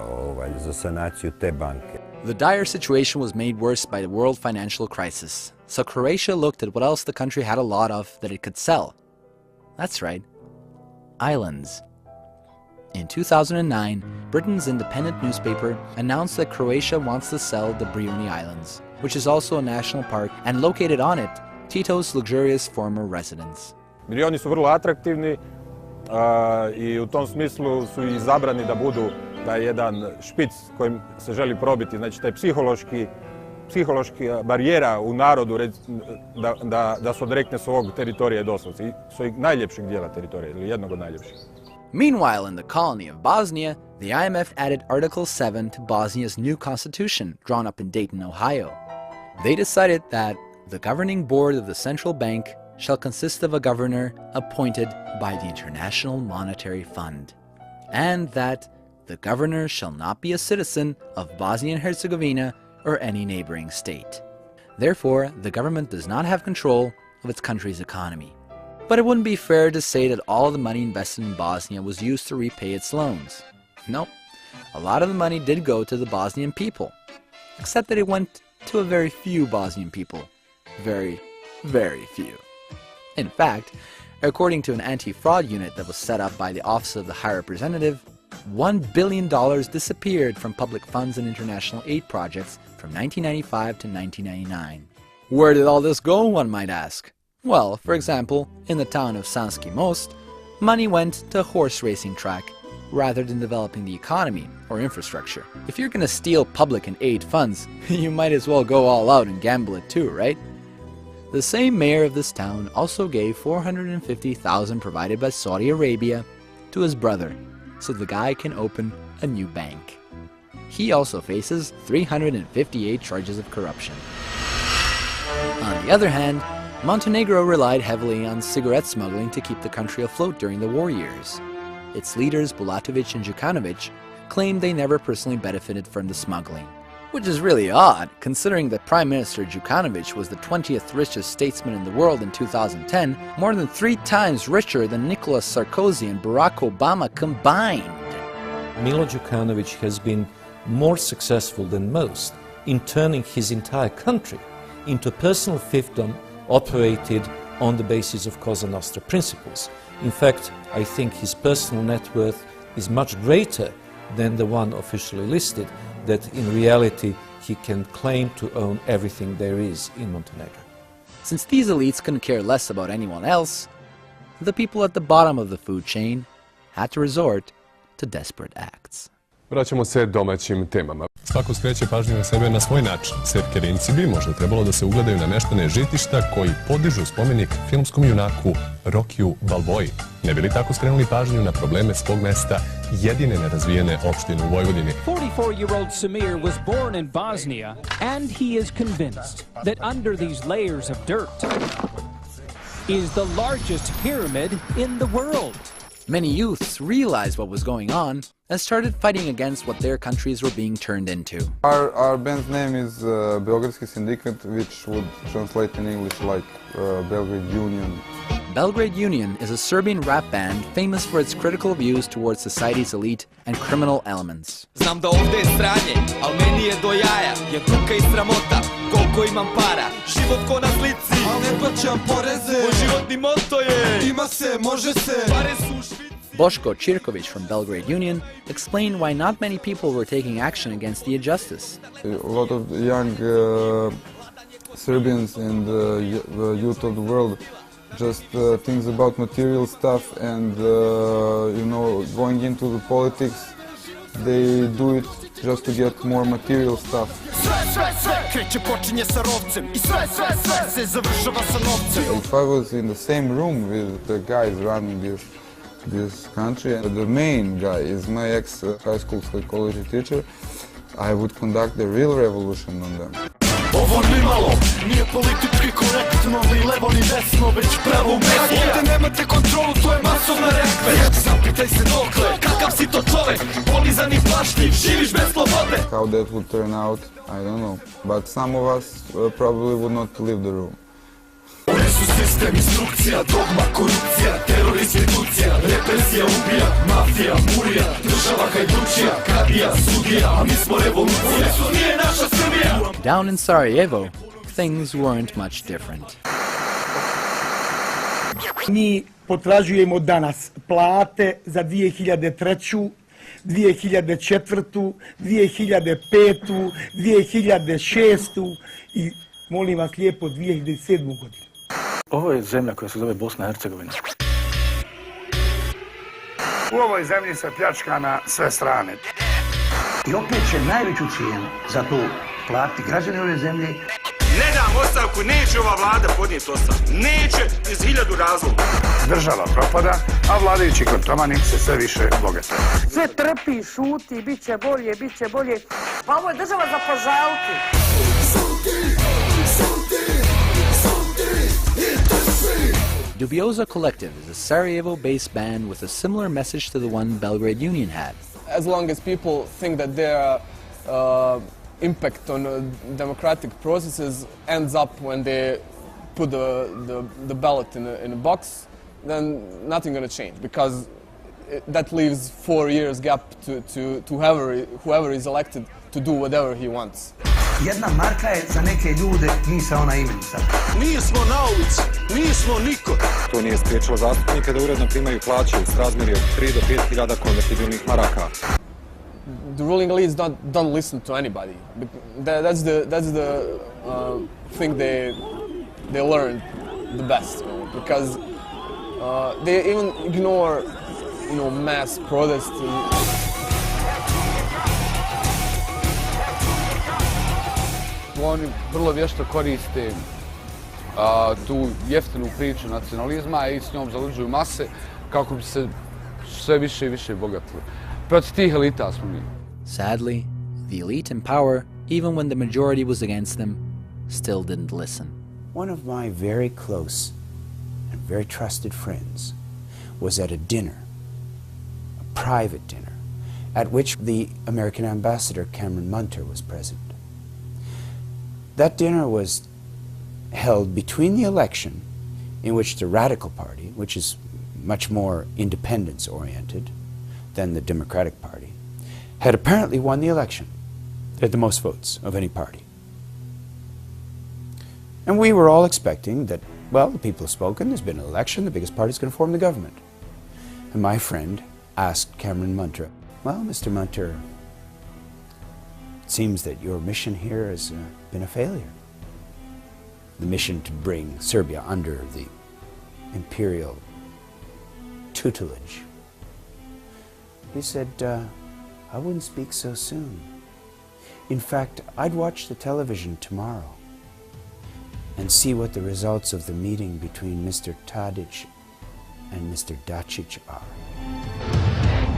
za sanaciju te banke. The dire situation was made worse by the world financial crisis, so Croatia looked at what else the country had a lot of that it could sell. That's right, islands. In 2009, Britain's independent newspaper announced that Croatia wants to sell the Brijuni Islands, which is also a national park, and located on it, Tito's luxurious former residence. Brijuni su vrlo atraktivni i u tom smislu su izabrani da budu taj jedan špic kojim se želi probiti, znači taj psihološki barijera u narodu da se odrekne svog teritorija doslovce i svojeg najljepšeg dijela teritorija ili jednog od najljepših. Meanwhile, in the colony of Bosnia, the IMF added Article 7 to Bosnia's new constitution, drawn up in Dayton, Ohio. They decided that the governing board of the central bank shall consist of a governor appointed by the International Monetary Fund, and that the governor shall not be a citizen of Bosnia and Herzegovina or any neighboring state. Therefore, the government does not have control of its country's economy. But it wouldn't be fair to say that all of the money invested in Bosnia was used to repay its loans. Nope, a lot of the money did go to the Bosnian people, except that it went to a very few Bosnian people. Very, very few. In fact, according to an anti-fraud unit that was set up by the Office of the High Representative, $1 billion disappeared from public funds and international aid projects from 1995 to 1999. Where did all this go, one might ask? Well, for example, in the town of Sanski Most, money went to a horse racing track rather than developing the economy or infrastructure. If you're gonna steal public and aid funds, you might as well go all out and gamble it too, right? The same mayor of this town also gave $450,000 provided by Saudi Arabia to his brother, so the guy can open a new bank. He also faces 358 charges of corruption. On the other hand, Montenegro relied heavily on cigarette smuggling to keep the country afloat during the war years. Its leaders, Bulatovic and Đukanović, claimed they never personally benefited from the smuggling. Which is really odd, considering that Prime Minister Đukanović was the 20th richest statesman in the world in 2010, more than 3 times richer than Nicolas Sarkozy and Barack Obama combined. Milo Đukanović has been more successful than most in turning his entire country into a personal fiefdom operated on the basis of Cosa Nostra principles. In fact, I think his personal net worth is much greater than the one officially listed, that in reality he can claim to own everything there is in Montenegro. Since these elites couldn't care less about anyone else, the people at the bottom of the food chain had to resort to desperate acts. Vraćamo se domaćim temama. Svako skreće pažnju na sebe na svoj način. Sevkerinci bi možda trebalo da se ugledaju na meštane Žitišta koji podižu spomenik filmskom junaku Rokiju Balboji. Ne bi li tako skrenuli pažnju na probleme svog mesta, jedine nerazvijene opštine u Vojvodini? 44-year-old Samir was born in Bosnia, and he is convinced that under these layers of dirt is the largest pyramid in the world. Many youths realized what was going on and started fighting against what their countries were being turned into. Our band's name is Beogradski Sindikat, which would translate in English like Belgrade Union. Belgrade Union is a Serbian rap band famous for its critical views towards society's elite and criminal elements. Znam da ovde je stranje, al meni je do jaja, je tuka i sramota, koliko imam para, život ko na slici, al ne plaćam poreze, moj životni moto je, ima se, može se, pare su u Švici. Boško Čirković from Belgrade Union explained why not many people were taking action against the injustice. A lot of young Serbians and youth of the world just thinks about material stuff and going into the politics. They do it just to get more material stuff. If I was in the same room with the guys running this country, and the main guy is my ex-high school psychology teacher, I would conduct the real revolution on them. Ovo nimalo nije politički korektno, ni levo ni desno, već pravo mesto. Ovdje nemate kontrolu, to je masovna reakcija. Zapitaj se dokle, kakav si to čovek, polizan i plašljiv, živiš bez slobode. How that would turn out, I don't know, but some of us probably would not leave the room. Oni su sistem, instrukcija, dogma, korupcija, teror, institucija, represija, ubija, mafija, murija, država hajdučija, kadija, sudija, a mi smo revolucija. Jesu nije naša Srbija! Down in Sarajevo, things weren't much different. Mi potražujemo danas plate za 2003. 2004. 2005. 2006. i molim vas lijepo 2007. godinu. Ovo je zemlja koja se zove Bosna i Hercegovina. U ovoj zemlji se pljačka na sve strane. I opet će najveću cijenu za to platiti građani ove zemlje. Ne dam ostavku, neće ova vlada podnijeti ostavku. Neće iz 1000 razloga. Država propada, a vladajući kleptomani se sve više bogate. Sve trpi, šuti, bit će bolje, bit će bolje. Pa ovo je država za požaliti. Dubioza Collective is a Sarajevo-based band with a similar message to the one Belgrade Union had. As long as people think that their impact on democratic processes ends up when they put the ballot in a box, then nothing going to change, because that leaves 4 years gap to whoever is elected to do whatever he wants. Jedna marka je za neke ljude misa ona imenica. Nismo na ulici, nismo niko. To nije spriječilo zastupnike da uredno primaju plaće u srazmjeri od 3 do 5 hiljada konvertibilnih maraka. The ruling elites don't listen to anybody. That's the thing they learned the best, because they even ignore mass protests. Oni vrlo vješto koriste tu jeftinu priču nacionalizma i s njom zaluđuju mase kako bi se sve više i više bogatili. Protiv tih elita smo mi. Sadly, the elite in power, even when the majority was against them, still didn't listen. One of my very close and very trusted friends was at a dinner, a private dinner, at which the American ambassador Cameron Munter was present. That dinner was held between the election, in which the Radical Party, which is much more independence-oriented than the Democratic Party, had apparently won the election. They had the most votes of any party. And we were all expecting that, well, the people have spoken, there's been an election, the biggest party's going to form the government. And my friend asked Cameron Munter, well, Mr. Munter, it seems that your mission here has been a failure. The mission to bring Serbia under the imperial tutelage. He said, I wouldn't speak so soon. In fact, I'd watch the television tomorrow and see what the results of the meeting between Mr. Tadić and Mr. Dačić are.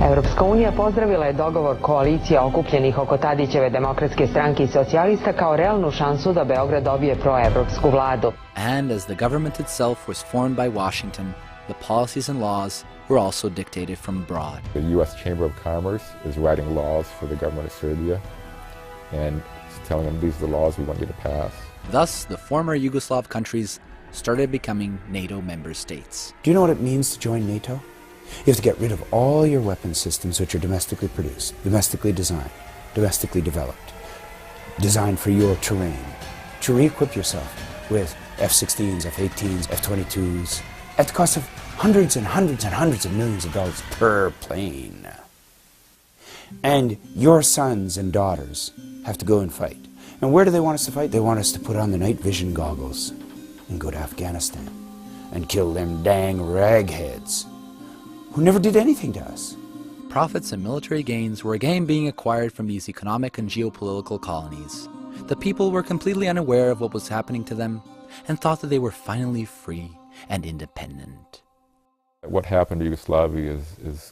Evropska unija pozdravila je dogovor koalicija okupljenih oko Tadićeve demokratske stranke i socijalista kao realnu šansu da Beograd dobije proevropsku vladu. And as the government itself was formed by Washington, the policies and laws were also dictated from abroad. The U.S. Chamber of Commerce is writing laws for the government of Serbia and telling them these are the laws we want you to pass. Thus, the former Yugoslav countries started becoming NATO member states. Do you know what it means to join NATO? You have to get rid of all your weapon systems which are domestically produced, domestically designed, domestically developed, designed for your terrain, to re-equip yourself with F-16s, F-18s, F-22s, at the cost of hundreds and hundreds and hundreds of millions of dollars per plane. And your sons and daughters have to go and fight. And where do they want us to fight? They want us to put on the night vision goggles and go to Afghanistan and kill them dang ragheads who never did anything to us. Profits and military gains were again being acquired from these economic and geopolitical colonies. The people were completely unaware of what was happening to them and thought that they were finally free and independent. What happened to Yugoslavia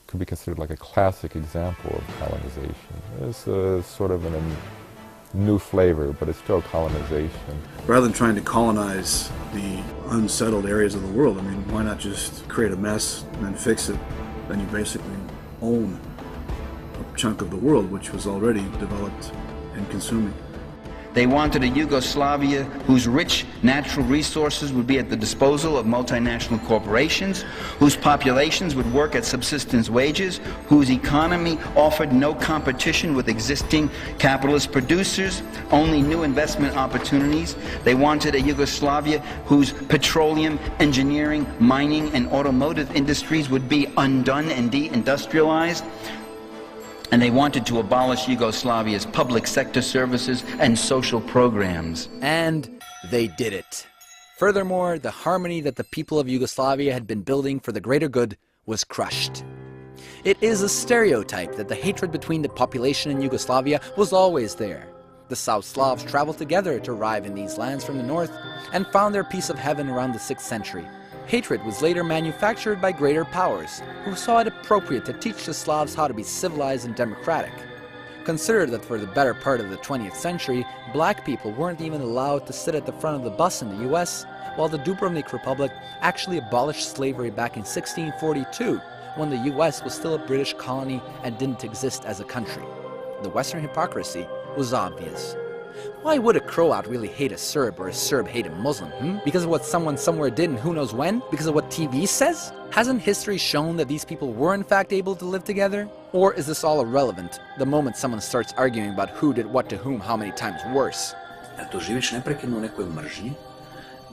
could be considered like a classic example of colonization. It's sort of a new flavor, but it's still colonization. Rather than trying to colonize the unsettled areas of the world, I mean, why not just create a mess and then fix it? Then you basically own a chunk of the world which was already developed and consuming. They wanted a Yugoslavia whose rich natural resources would be at the disposal of multinational corporations, whose populations would work at subsistence wages, whose economy offered no competition with existing capitalist producers, only new investment opportunities. They wanted a Yugoslavia whose petroleum, engineering, mining, and automotive industries would be undone and deindustrialized. And they wanted to abolish Yugoslavia's public sector services and social programs. And they did it. Furthermore, the harmony that the people of Yugoslavia had been building for the greater good was crushed. It is a stereotype that the hatred between the population in Yugoslavia was always there. The South Slavs traveled together to arrive in these lands from the north and found their piece of heaven around the 6th century. Hatred was later manufactured by greater powers, who saw it appropriate to teach the Slavs how to be civilized and democratic. Consider that for the better part of the 20th century, black people weren't even allowed to sit at the front of the bus in the US, while the Dubrovnik Republic actually abolished slavery back in 1642, when the US was still a British colony and didn't exist as a country. The Western hypocrisy was obvious. Why would a Croat really hate a Serb or a Serb hate a Muslim? Because of what someone somewhere did and who knows when? Because of what TV says? Hasn't history shown that these people were in fact able to live together? Or is this all irrelevant the moment someone starts arguing about who did what to whom how many times worse? To živiš neprekidno u nekoj mržnji?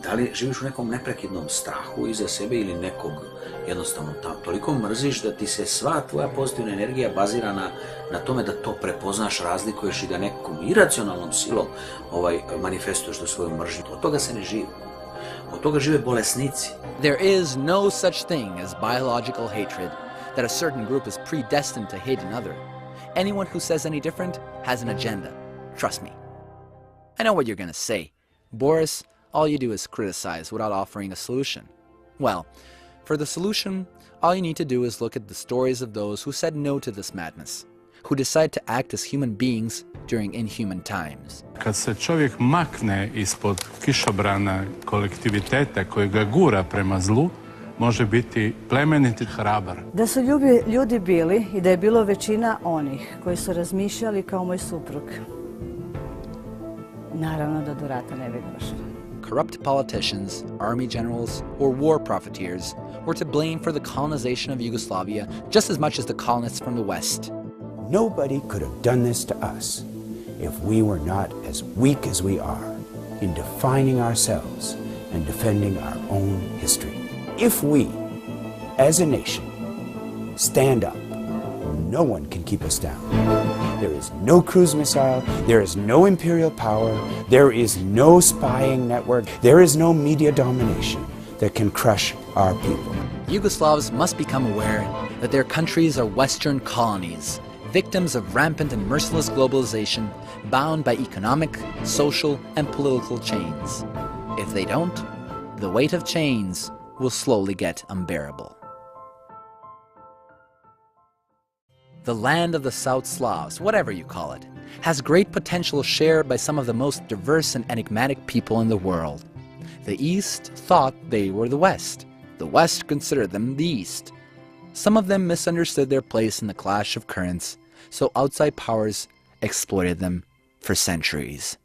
Da li živiš u nekom neprekidnom strahu iza sebe ili nekog jednostavno toliko mrziš da ti se sva tvoja pozitivna energija bazira na tome da to prepoznaš, razlikuješ i da nekom iracionalnom silom manifestuješ do svoju mržnju. Od toga se ne živi. Od toga žive bolesnici. There is no such thing as biological hatred, that a certain group is predestined to hate another. Anyone who says any different has an agenda. Trust me. I know what you're gonna say. Boris, all you do is criticize without offering a solution. Well, for the solution, all you need to do is look at the stories of those who said no to this madness, who decide to act as human beings during inhuman times. Kad se čovjek makne ispod kišobrana kolektiviteta koji ga gura prema zlu, može biti plemenit i hrabar. Da su ljudi bili i da je bilo većina onih koji su razmišljali kao moj suprug, naravno da do rata ne bi došlo. Corrupt politicians, army generals, or war profiteers were to blame for the colonization of Yugoslavia just as much as the colonists from the West. Nobody could have done this to us if we were not as weak as we are in defining ourselves and defending our own history. If we, as a nation, stand up, no one can keep us down. There is no cruise missile, there is no imperial power, there is no spying network, there is no media domination that can crush our people. Yugoslavs must become aware that their countries are Western colonies, victims of rampant and merciless globalization, bound by economic, social, and political chains. If they don't, the weight of chains will slowly get unbearable. The land of the South Slavs, whatever you call it, has great potential shared by some of the most diverse and enigmatic people in the world. The East thought they were the West. The West considered them the East. Some of them misunderstood their place in the clash of currents, so outside powers exploited them for centuries.